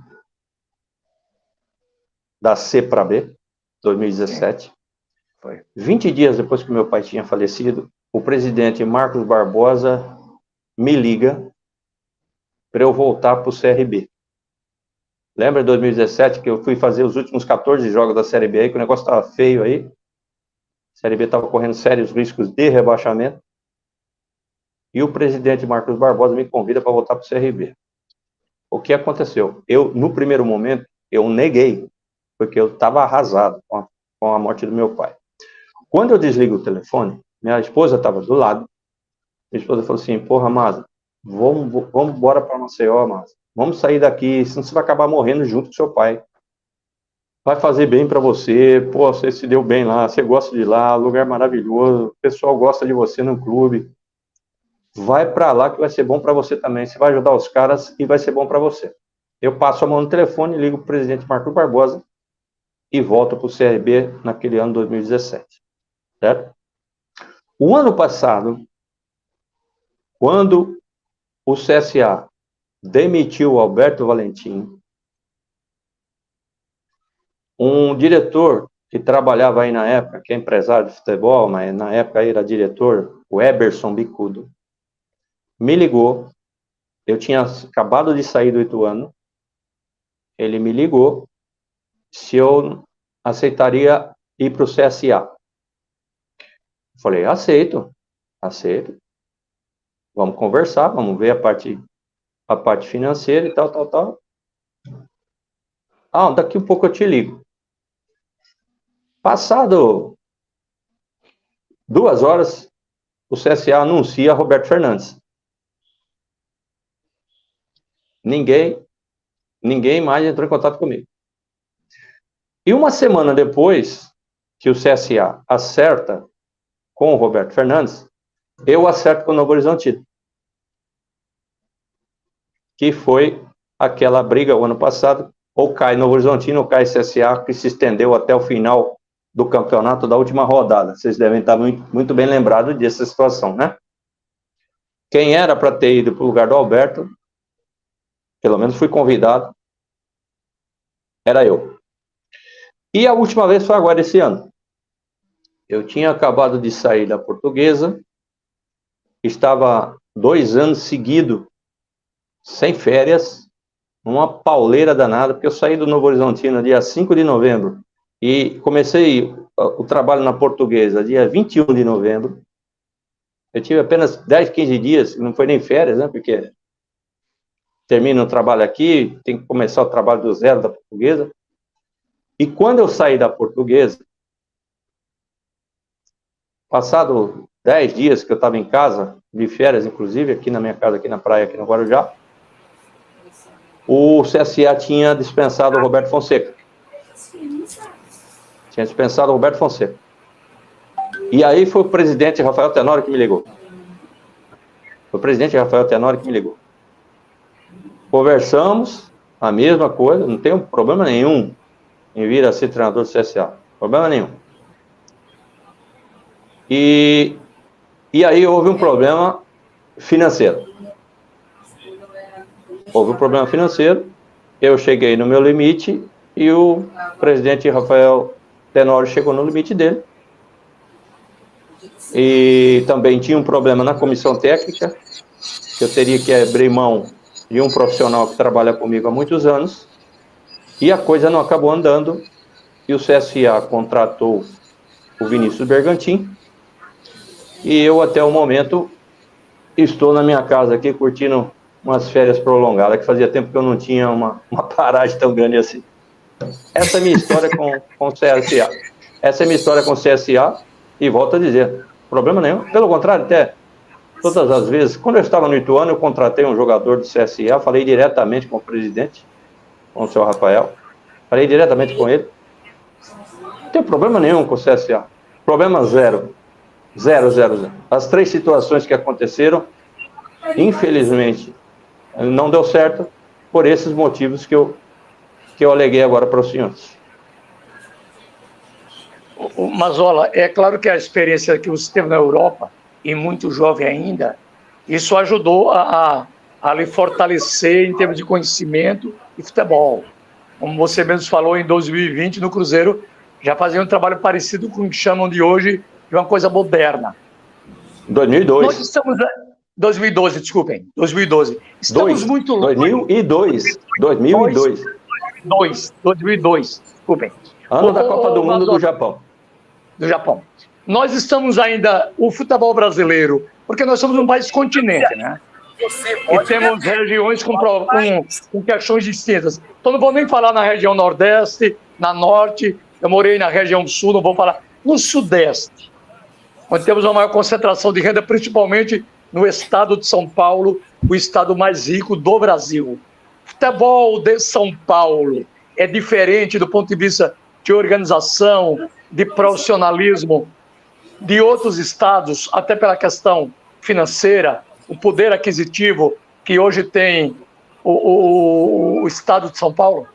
da C para B, 2017. Sim. Foi. 20 dias depois que meu pai tinha falecido, o presidente Marcos Barbosa me liga para eu voltar para o CRB. Lembra de 2017 que eu fui fazer os últimos 14 jogos da Série B aí, que o negócio estava feio aí? A Série B estava correndo sérios riscos de rebaixamento. E o presidente Marcos Barbosa me convida para voltar para o CRB. O que aconteceu? No primeiro momento, eu neguei, porque eu estava arrasado com a morte do meu pai. Quando eu desligo o telefone, minha esposa estava do lado. Minha esposa falou assim: porra, Maza, vamos embora para Maceió, Maza. Vamos sair daqui, senão você vai acabar morrendo junto com seu pai. Vai fazer bem para você, pô, você se deu bem lá, você gosta de lá, lugar maravilhoso, o pessoal gosta de você no clube. vai para lá que vai ser bom para você também. Você vai ajudar os caras e vai ser bom para você. Eu passo a mão no telefone, ligo para o presidente Marcos Barbosa e volto para o CRB naquele ano 2017. Certo? O ano passado, quando o CSA demitiu o Alberto Valentim, um diretor que trabalhava aí na época, que é empresário de futebol, mas na época aí era diretor, o Eberson Bicudo, me ligou. Eu tinha acabado de sair do Ituano. Ele me ligou se eu aceitaria ir para o CSA. Falei, aceito. Vamos conversar, vamos ver a parte financeira e tal. Daqui um pouco eu te ligo. Passado 2 horas, o CSA anuncia Roberto Fernandes. Ninguém mais entrou em contato comigo. E uma semana depois que o CSA acerta com o Roberto Fernandes, eu acerto com o Novo Horizontino. Que foi aquela briga o ano passado, ou cai Novo Horizontino ou cai CSA, que se estendeu até o final do campeonato da última rodada. Vocês devem estar muito bem lembrados dessa situação, né? Quem era para ter ido para o lugar do Alberto, pelo menos fui convidado, era eu. E a última vez foi agora esse ano. Eu tinha acabado de sair da Portuguesa, estava 2 anos seguidos, sem férias, uma pauleira danada, porque eu saí do Novo Horizontino dia 5 de novembro e comecei o trabalho na Portuguesa dia 21 de novembro. Eu tive apenas 10, 15 dias, não foi nem férias, né, porque termino o trabalho aqui, tem que começar o trabalho do zero da Portuguesa. E quando eu saí da Portuguesa, passado 10 dias que eu estava em casa, de férias, inclusive, aqui na minha casa, aqui na praia, aqui no Guarujá, o CSA tinha dispensado o Roberto Fonseca. E aí foi o presidente Rafael Tenório que me ligou. Conversamos, a mesma coisa, não tem problema nenhum em vir a ser treinador do CSA. Problema nenhum. E aí houve um problema financeiro. Eu cheguei no meu limite e o presidente Rafael Tenório chegou no limite dele. E também tinha um problema na comissão técnica, que eu teria que abrir mão de um profissional que trabalha comigo há muitos anos, e a coisa não acabou andando, e o CSA contratou o Vinícius Bergantin, e eu, até o momento, estou na minha casa aqui, curtindo umas férias prolongadas, que fazia tempo que eu não tinha uma paragem tão grande assim. Essa é a minha história com o CSA. E volto a dizer, problema nenhum. Pelo contrário, até todas as vezes, quando eu estava no Ituano, eu contratei um jogador do CSA, falei diretamente com o presidente, com o senhor Rafael, falei diretamente com ele. Não tem problema nenhum com o CSA. Problema zero. Zero. As 3 situações que aconteceram, infelizmente, não deu certo por esses motivos que eu aleguei agora para os senhores. Mazola, é claro que a experiência que você teve na Europa, e muito jovem ainda, isso ajudou a lhe fortalecer em termos de conhecimento e futebol. Como você mesmo falou, em 2020, no Cruzeiro, já fazia um trabalho parecido com o que chamam de hoje de uma coisa moderna. 2002. Nós estamos... 2012, desculpem. 2012. Estamos muito longe. 2002. 2002, desculpem. Ano da Copa do Mundo do Japão. Nós estamos ainda, o futebol brasileiro, porque nós somos um país continente, né? E temos regiões com questões distintas. Então não vou nem falar na região Nordeste, na Norte, eu morei na região Sul, não vou falar no Sudeste, onde temos uma maior concentração de renda, principalmente no estado de São Paulo, o estado mais rico do Brasil. Futebol de São Paulo é diferente do ponto de vista de organização, de profissionalismo de outros estados, até pela questão financeira. o poder aquisitivo que hoje tem o Estado de São Paulo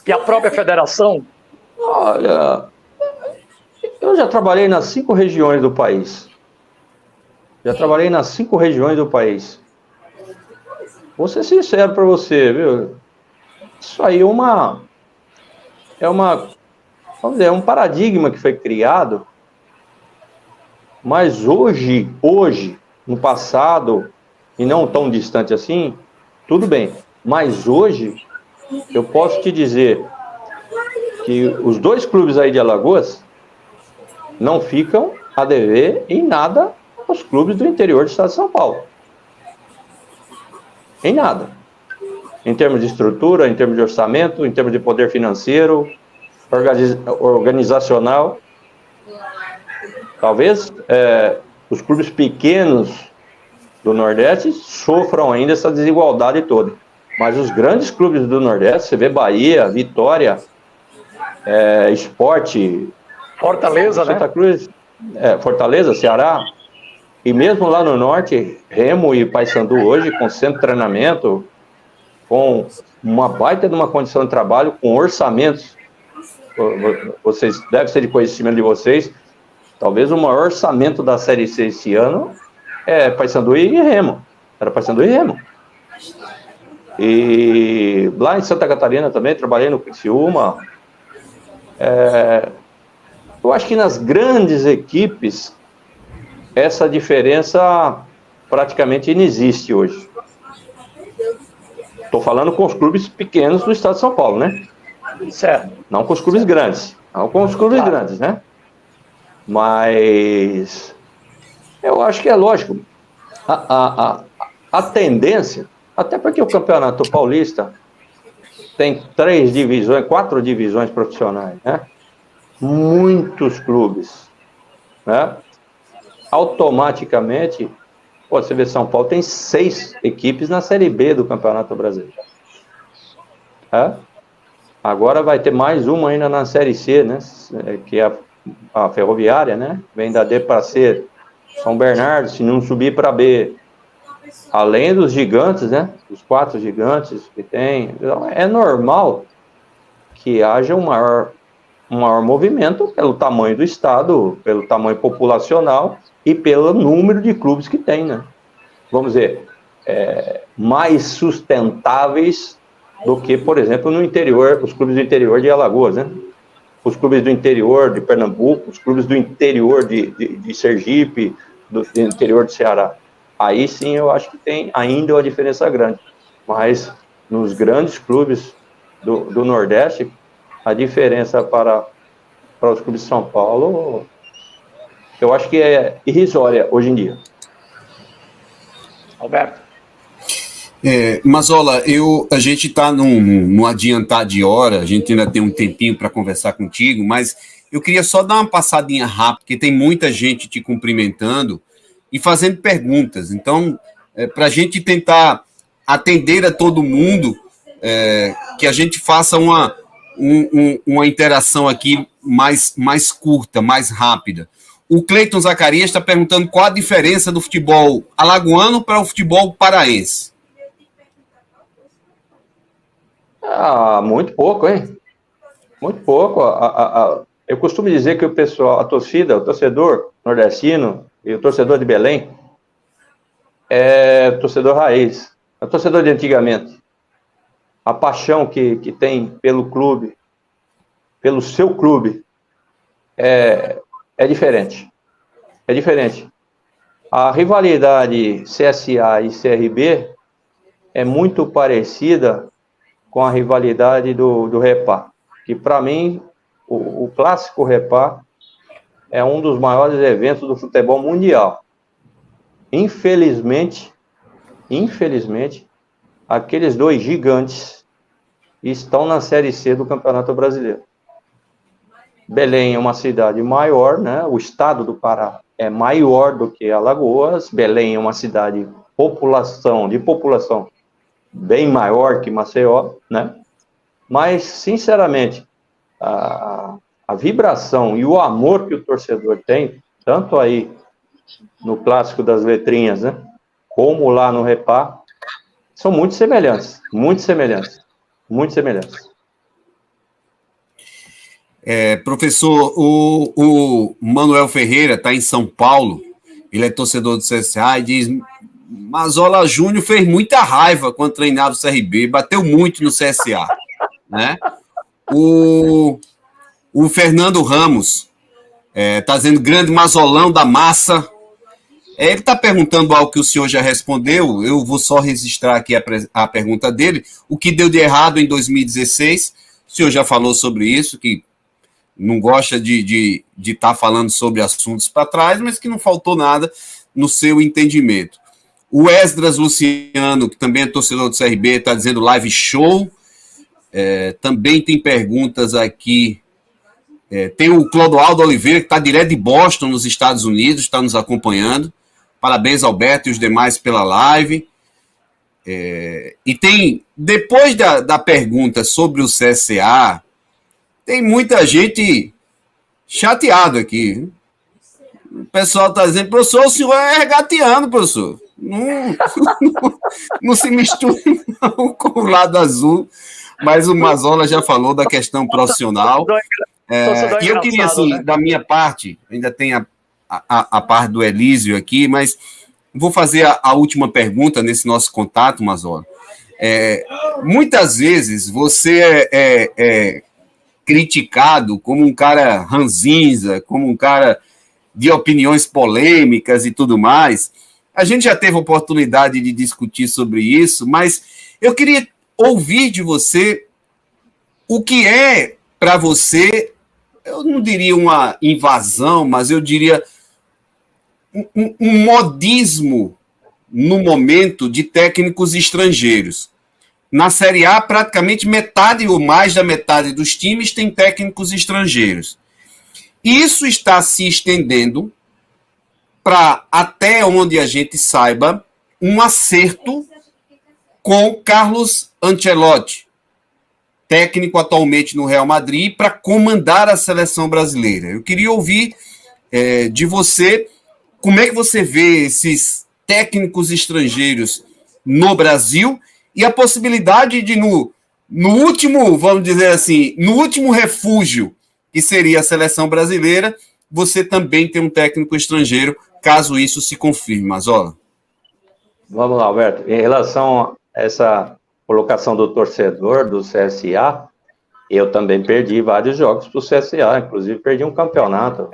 e a própria federação? Olha, eu já trabalhei nas 5 regiões do país. Vou ser sincero para você, viu? Isso aí é um paradigma que foi criado, mas hoje, no passado, e não tão distante assim, tudo bem. Mas hoje, eu posso te dizer que os 2 clubes aí de Alagoas não ficam a dever em nada aos clubes do interior do estado de São Paulo. Em nada. Em termos de estrutura, em termos de orçamento, em termos de poder financeiro, organizacional. Talvez os clubes pequenos do Nordeste sofram ainda essa desigualdade toda. Mas os grandes clubes do Nordeste, você vê Bahia, Vitória, Sport, Fortaleza, Santa né? Cruz, Fortaleza, Ceará, e mesmo lá no Norte, Remo e Paysandu hoje, com centro de treinamento, com uma baita de uma condição de trabalho, com orçamentos, vocês deve ser de conhecimento de vocês, talvez o maior orçamento da Série C esse ano é Paysandu e Remo. Era Paysandu e Remo. E lá em Santa Catarina também, trabalhei no Criciúma. Eu acho que nas grandes equipes, essa diferença praticamente não existe hoje. Estou falando com os clubes pequenos do estado de São Paulo, né? Certo. Não com os clubes grandes. Não com os clubes grandes, né? Mas eu acho que é lógico. A tendência, até porque o Campeonato Paulista tem 4 divisões profissionais, né? Muitos clubes, né? Automaticamente, você vê, São Paulo tem 6 equipes na Série B do Campeonato Brasileiro. Agora vai ter mais uma ainda na Série C, né? Que é a Ferroviária, né? Vem da D para C, São Bernardo, se não subir para B. Além dos gigantes, né? Os 4 gigantes que tem. Então, é normal que haja um maior movimento pelo tamanho do estado, pelo tamanho populacional e pelo número de clubes que tem, né? Vamos dizer, mais sustentáveis do que, por exemplo, no interior, os clubes do interior de Alagoas, né? Os clubes do interior de Pernambuco, os clubes do interior de Sergipe, do interior do Ceará. Aí sim eu acho que tem ainda uma diferença grande. Mas nos grandes clubes do Nordeste, a diferença para os clubes de São Paulo, eu acho que é irrisória hoje em dia. Alberto. Mazola, a gente está no adiantar de hora, a gente ainda tem um tempinho para conversar contigo, mas eu queria só dar uma passadinha rápida, porque tem muita gente te cumprimentando e fazendo perguntas. Então, para a gente tentar atender a todo mundo, que a gente faça uma interação aqui mais curta, mais rápida. O Cleiton Zacarias está perguntando qual a diferença do futebol alagoano para o futebol paraense. Muito pouco, hein? Muito pouco. Eu costumo dizer que o pessoal, a torcida, o torcedor nordestino e o torcedor de Belém é torcedor raiz, é torcedor de antigamente. A paixão que tem pelo clube, pelo seu clube, é diferente. É diferente. A rivalidade CSA e CRB é muito parecida com a rivalidade do Repá, que para mim, o clássico Repá é um dos maiores eventos do futebol mundial. Infelizmente, aqueles 2 gigantes estão na Série C do Campeonato Brasileiro. Belém é uma cidade maior, né? O estado do Pará é maior do que Alagoas. Belém é uma cidade de população bem maior que Maceió, né? Mas, sinceramente, a vibração e o amor que o torcedor tem, tanto aí no clássico das letrinhas, né? como lá no Repá, são muito semelhantes, muito semelhantes, muito semelhantes. Professor, o Manuel Ferreira está em São Paulo, ele é torcedor do CSA e diz: Mazzola Júnior fez muita raiva quando treinava o CRB, bateu muito no CSA, né? O Fernando Ramos está dizendo grande Mazzolão da massa. Ele está perguntando algo que o senhor já respondeu, eu vou só registrar aqui a pergunta dele. O que deu de errado em 2016? O senhor já falou sobre isso, que não gosta de estar falando sobre assuntos para trás, mas que não faltou nada no seu entendimento. O Esdras Luciano, que também é torcedor do CRB, está dizendo live show. Também tem perguntas aqui. Tem o Clodoaldo Oliveira, que está direto de Boston, nos Estados Unidos, está nos acompanhando. Parabéns, Alberto, e os demais pela live. E tem, depois da pergunta sobre o CSA, tem muita gente chateada aqui. O pessoal está dizendo, professor, o senhor é regatiano, professor. Não se misture não com o lado azul, mas o Mazzola já falou da questão profissional. E eu queria, assim, né? Da minha parte, ainda tem a parte do Elísio aqui, mas vou fazer a última pergunta nesse nosso contato, Mazzola. Muitas vezes você é criticado como um cara ranzinza, como um cara de opiniões polêmicas e tudo mais. A gente já teve oportunidade de discutir sobre isso, mas eu queria ouvir de você o que é, para você, eu não diria uma invasão, mas eu diria um modismo no momento de técnicos estrangeiros. Na Série A, praticamente metade ou mais da metade dos times tem técnicos estrangeiros. Isso está se estendendo para, até onde a gente saiba, um acerto com Carlos Ancelotti, técnico atualmente no Real Madrid, para comandar a seleção brasileira. Eu queria ouvir de você como é que você vê esses técnicos estrangeiros no Brasil e a possibilidade de, no último, vamos dizer assim, no último refúgio, que seria a seleção brasileira, você também tem um técnico estrangeiro, caso isso se confirme, Mazzola. Vamos lá, Alberto. Em relação a essa colocação do torcedor do CSA, eu também perdi vários jogos para o CSA, inclusive perdi um campeonato.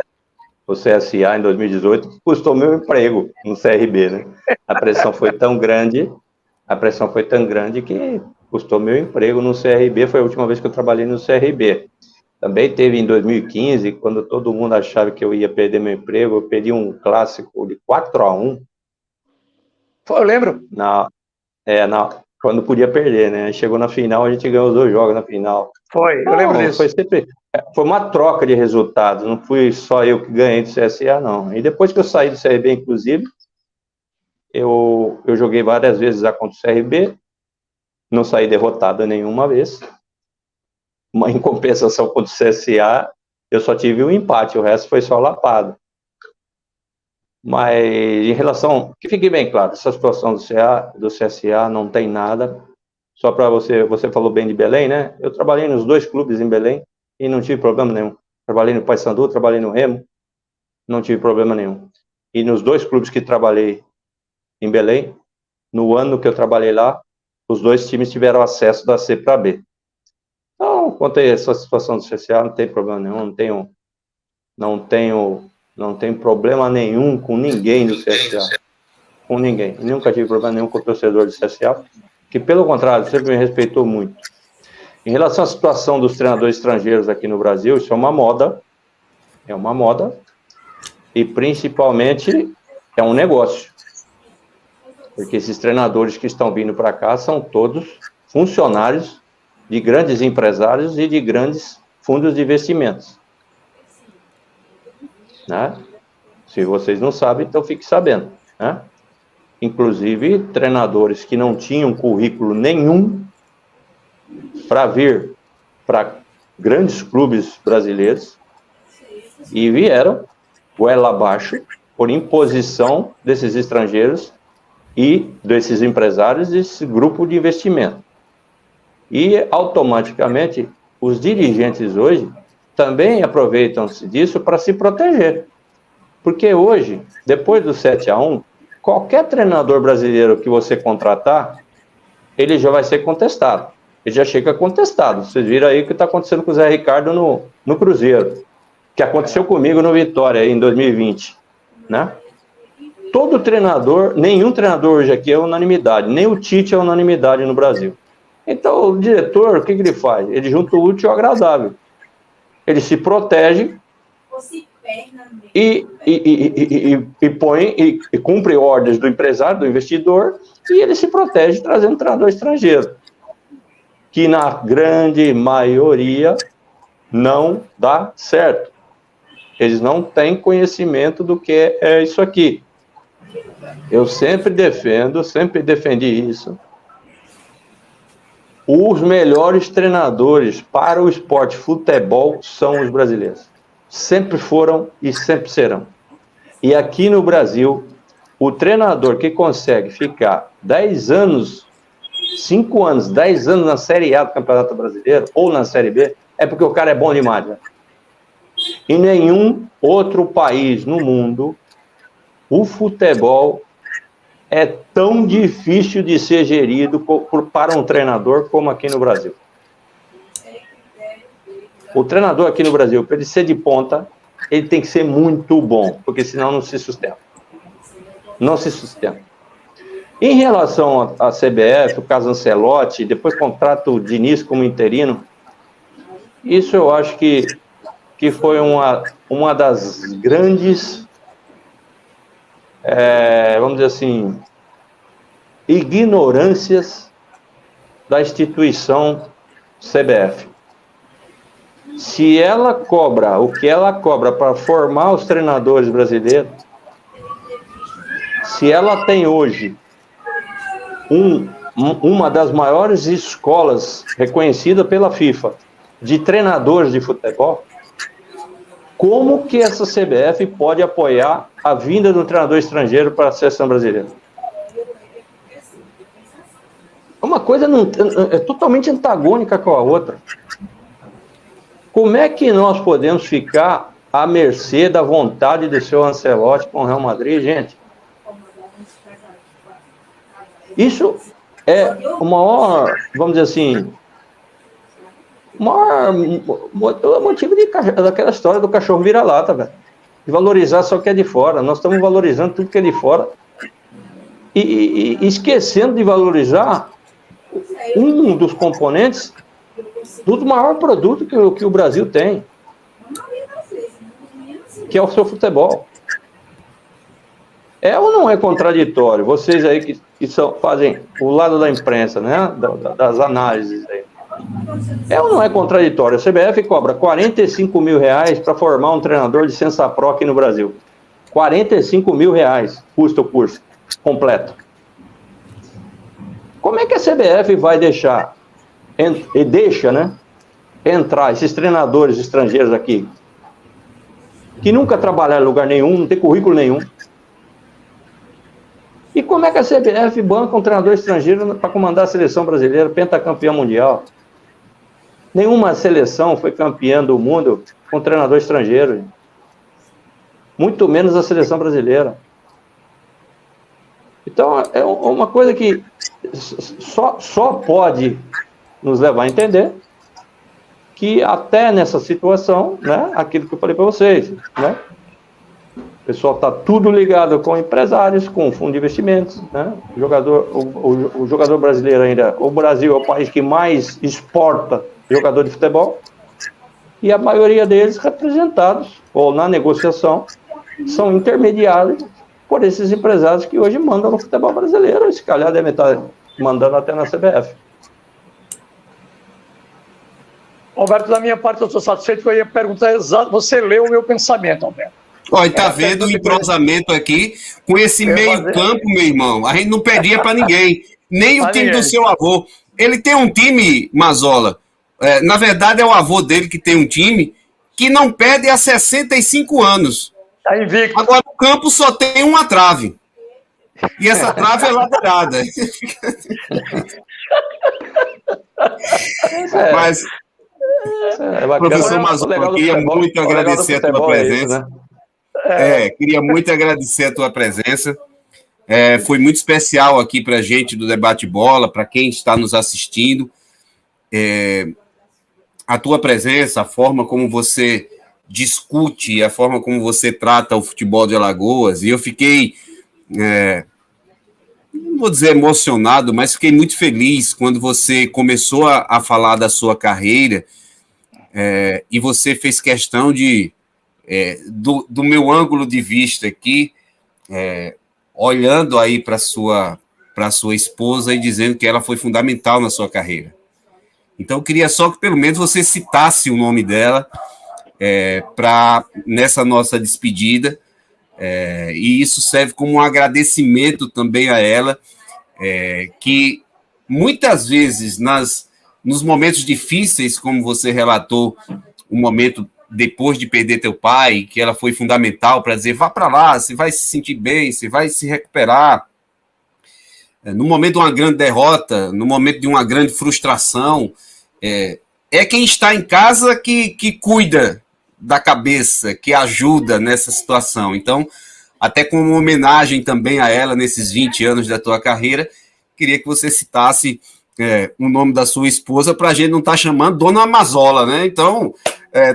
O CSA em 2018 que custou meu emprego no CRB, né? A pressão foi tão grande que custou meu emprego no CRB, foi a última vez que eu trabalhei no CRB. Também teve em 2015, quando todo mundo achava que eu ia perder meu emprego, eu perdi um clássico de 4-1. Eu lembro. Quando podia perder, né? Chegou na final, a gente ganhou os 2 jogos na final. Eu lembro disso. Foi uma troca de resultados, não fui só eu que ganhei do CSA, não. E depois que eu saí do CRB, inclusive, eu joguei várias vezes já contra o CRB, não saí derrotado nenhuma vez. Em compensação contra o CSA, eu só tive um empate, o resto foi só lapada. Mas em relação, que fique bem claro, essa situação do CSA não tem nada. Só para você falou bem de Belém, né? Eu trabalhei nos 2 clubes em Belém e não tive problema nenhum. Trabalhei no Paysandu, trabalhei no Remo, não tive problema nenhum. E nos 2 clubes que trabalhei em Belém, no ano que eu trabalhei lá, os 2 times tiveram acesso da C para B. Então, quanto a essa situação do CSA, não tem problema nenhum, não tenho problema nenhum com ninguém do CSA, com ninguém. E nunca tive problema nenhum com o torcedor do CSA, que pelo contrário, sempre me respeitou muito. Em relação à situação dos treinadores estrangeiros aqui no Brasil, isso é uma moda, e principalmente é um negócio, porque esses treinadores que estão vindo para cá são todos funcionários de grandes empresários e de grandes fundos de investimentos. Né? Se vocês não sabem, então fique sabendo. Né? Inclusive, treinadores que não tinham currículo nenhum para vir para grandes clubes brasileiros e vieram goela abaixo por imposição desses estrangeiros e desses empresários, desse grupo de investimento. E, automaticamente, os dirigentes hoje também aproveitam-se disso para se proteger. Porque hoje, depois do 7-1, qualquer treinador brasileiro que você contratar, ele já vai ser contestado. Ele já chega contestado. Vocês viram aí o que está acontecendo com o Zé Ricardo no Cruzeiro, que aconteceu comigo no Vitória em 2020, né? Todo treinador, nenhum treinador hoje aqui é unanimidade, nem o Tite é unanimidade no Brasil. Então, o diretor, o que ele faz? Ele junta o útil ao agradável. Ele se protege e cumpre ordens do empresário, do investidor, e ele se protege trazendo treinador estrangeiro, que na grande maioria não dá certo. Eles não têm conhecimento do que é isso aqui. Eu sempre defendi isso. Os melhores treinadores para o esporte futebol são os brasileiros. Sempre foram e sempre serão. E aqui no Brasil, o treinador que consegue ficar 10 anos, 5 anos, 10 anos na Série A do Campeonato Brasileiro ou na Série B, é porque o cara é bom demais, né? Em nenhum outro país no mundo, o futebol é tão difícil de ser gerido para um treinador como aqui no Brasil. O treinador aqui no Brasil, para ele ser de ponta, ele tem que ser muito bom, porque senão não se sustenta. Não se sustenta. Em relação à CBF, o caso Ancelotti, depois contrato o Diniz como interino, isso eu acho que foi uma das grandes, vamos dizer assim, ignorâncias da instituição CBF. Se ela cobra o que ela cobra para formar os treinadores brasileiros, se ela tem hoje uma das maiores escolas reconhecida pela FIFA de treinadores de futebol, como que essa CBF pode apoiar a vinda do treinador estrangeiro para a seleção brasileira? Uma coisa é totalmente antagônica com a outra. Como é que nós podemos ficar à mercê da vontade do seu Ancelotti com o Real Madrid, gente? Isso é o maior, vamos dizer assim, o maior motivo daquela história do cachorro vira-lata, velho. De valorizar só o que é de fora. Nós estamos valorizando tudo que é de fora. E esquecendo de valorizar um dos componentes do maior produto que o Brasil tem, que é o seu futebol. É ou não é contraditório? Vocês aí que fazem o lado da imprensa, né? Das análises aí. É ou não é contraditório? A CBF cobra R$45 mil para formar um treinador de Licença Pro aqui no Brasil. R$45 mil custa o curso completo. Como é que a CBF vai deixar, e deixa, né, entrar esses treinadores estrangeiros aqui, que nunca trabalharam em lugar nenhum, não tem currículo nenhum? E como é que a CBF banca um treinador estrangeiro para comandar a seleção brasileira, pentacampeã mundial? Nenhuma seleção foi campeã do mundo com treinador estrangeiro. Muito menos a seleção brasileira. Então, é uma coisa que só pode nos levar a entender que até nessa situação, né, aquilo que eu falei para vocês, né, o pessoal está tudo ligado com empresários, com fundo de investimentos, né, o jogador brasileiro ainda, o Brasil é o país que mais exporta jogador de futebol, e a maioria deles representados, ou na negociação, são intermediários por esses empresários que hoje mandam no futebol brasileiro, e se calhar devem estar mandando até na CBF. Alberto, da minha parte, eu estou satisfeito, eu ia perguntar exato, você leu o meu pensamento, Alberto. Olha, está vendo o entrosamento aqui, com esse meio-campo, meu irmão, a gente não perdia para ninguém, nem o time do seu avô. Ele tem um time, Mazzola, na verdade é o avô dele que tem um time, que não perde há 65 anos. Tá invicto. Agora o campo só tem uma trave. E essa trave é ladeirada. Mas, professor Mazzola, queria muito agradecer a tua presença. Queria muito agradecer a tua presença. Foi muito especial aqui para a gente do Debate Bola, para quem está nos assistindo. A tua presença, a forma como você discute, a forma como você trata o futebol de Alagoas, e eu fiquei, não vou dizer emocionado, mas fiquei muito feliz quando você começou a falar da sua carreira, e você fez questão de, do meu ângulo de vista aqui, olhando aí para sua esposa e dizendo que ela foi fundamental na sua carreira. Então, eu queria só que pelo menos você citasse o nome dela nessa nossa despedida, e isso serve como um agradecimento também a ela, que muitas vezes nos momentos difíceis, como você relatou, o momento depois de perder teu pai, que ela foi fundamental para dizer, vá para lá, você vai se sentir bem, você vai se recuperar. No momento de uma grande derrota, no momento de uma grande frustração, quem está em casa que cuida da cabeça, que ajuda nessa situação. Então, até como uma homenagem também a ela nesses 20 anos da tua carreira, queria que você citasse o nome da sua esposa para a gente não estar chamando Dona Mazzola, né? Então,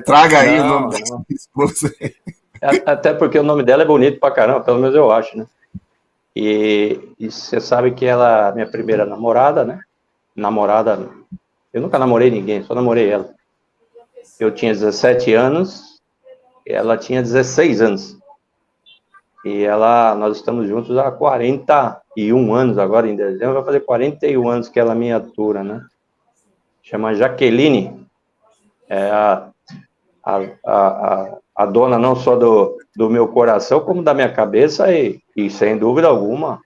traga aí o nome da sua esposa. Até porque o nome dela é bonito pra caramba, pelo menos eu acho, né? E você sabe que ela é minha primeira namorada, né? Eu nunca namorei ninguém, só namorei ela. Eu tinha 17 anos, e ela tinha 16 anos. E nós estamos juntos há 41 anos agora, em dezembro, vai fazer 41 anos que ela me atura, né? Chama Jaqueline. É a dona não só do meu coração, como da minha cabeça, e sem dúvida alguma,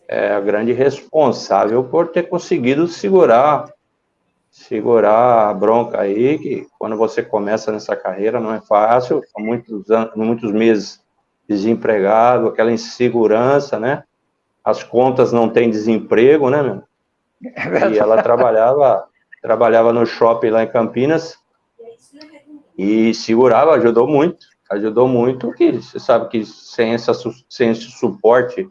é a grande responsável por ter conseguido segurar a bronca aí, que quando você começa nessa carreira não é fácil, há muitos meses desempregado, aquela insegurança, né? As contas não têm desemprego, né, meu? E ela trabalhava no shopping lá em Campinas e segurava, ajudou muito, que você sabe que sem esse suporte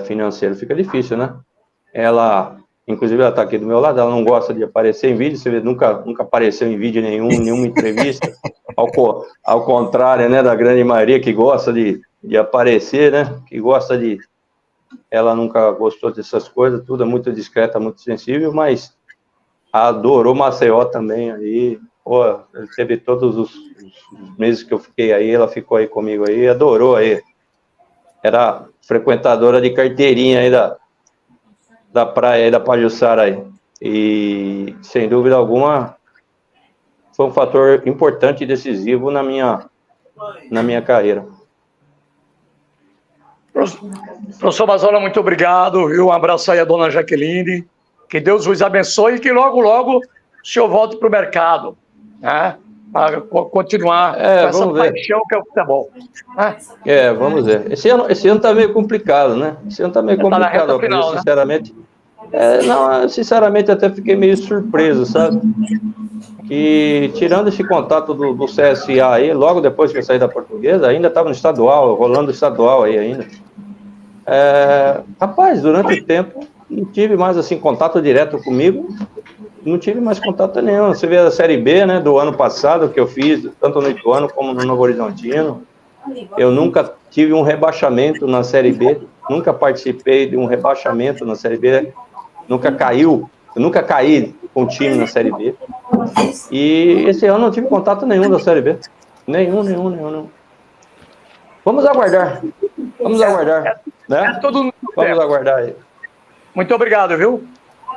financeiro fica difícil, né? Inclusive, ela está aqui do meu lado, ela não gosta de aparecer em vídeo, você vê, nunca apareceu em vídeo nenhuma entrevista, ao contrário, né, da grande maioria que gosta de aparecer, né, ela nunca gostou dessas coisas, tudo é muito discreta, muito sensível, mas adorou Maceió também, aí, teve todos os meses que eu fiquei aí, ela ficou aí comigo aí, adorou aí, era frequentadora de carteirinha aí da praia aí, da Pajuçara aí. E, sem dúvida alguma, foi um fator importante e decisivo na minha carreira. Professor Mazzola, muito obrigado. Um abraço aí à dona Jaqueline. Que Deus vos abençoe e que logo, logo o senhor volte para o mercado, né? Para continuar com essa paixão que é o futebol. Vamos ver. Esse ano está meio complicado, né? Final, sinceramente. Sinceramente, até fiquei meio surpreso, sabe? Que, tirando esse contato do CSA aí, logo depois que eu saí da Portuguesa, ainda estava no estadual, rolando o estadual aí ainda. Rapaz, durante o tempo, não tive mais, assim, contato direto comigo, não tive mais contato nenhum. Você vê a Série B, né, do ano passado, que eu fiz, tanto no Ituano como no Novo Horizontino, eu nunca tive um rebaixamento na Série B, nunca participei de um rebaixamento na Série B, nunca caí com o time na Série B. E esse ano não tive contato nenhum da Série B. Nenhum. Vamos aguardar, né? Vamos aguardar aí. Muito obrigado, viu?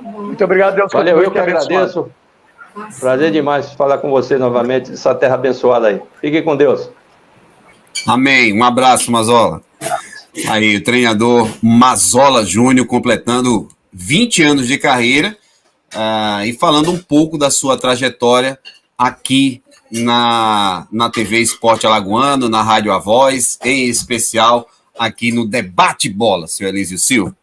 Muito obrigado, Deus. Valeu, eu que agradeço. Prazer demais falar com você novamente, essa terra abençoada aí. Fique com Deus. Amém. Um abraço, Mazzola. Aí, o treinador Mazzola Júnior completando 20 anos de carreira e falando um pouco da sua trajetória aqui na TV Esporte Alagoano, na Rádio A Voz, em especial aqui no Debate Bola, senhor Elísio Silva.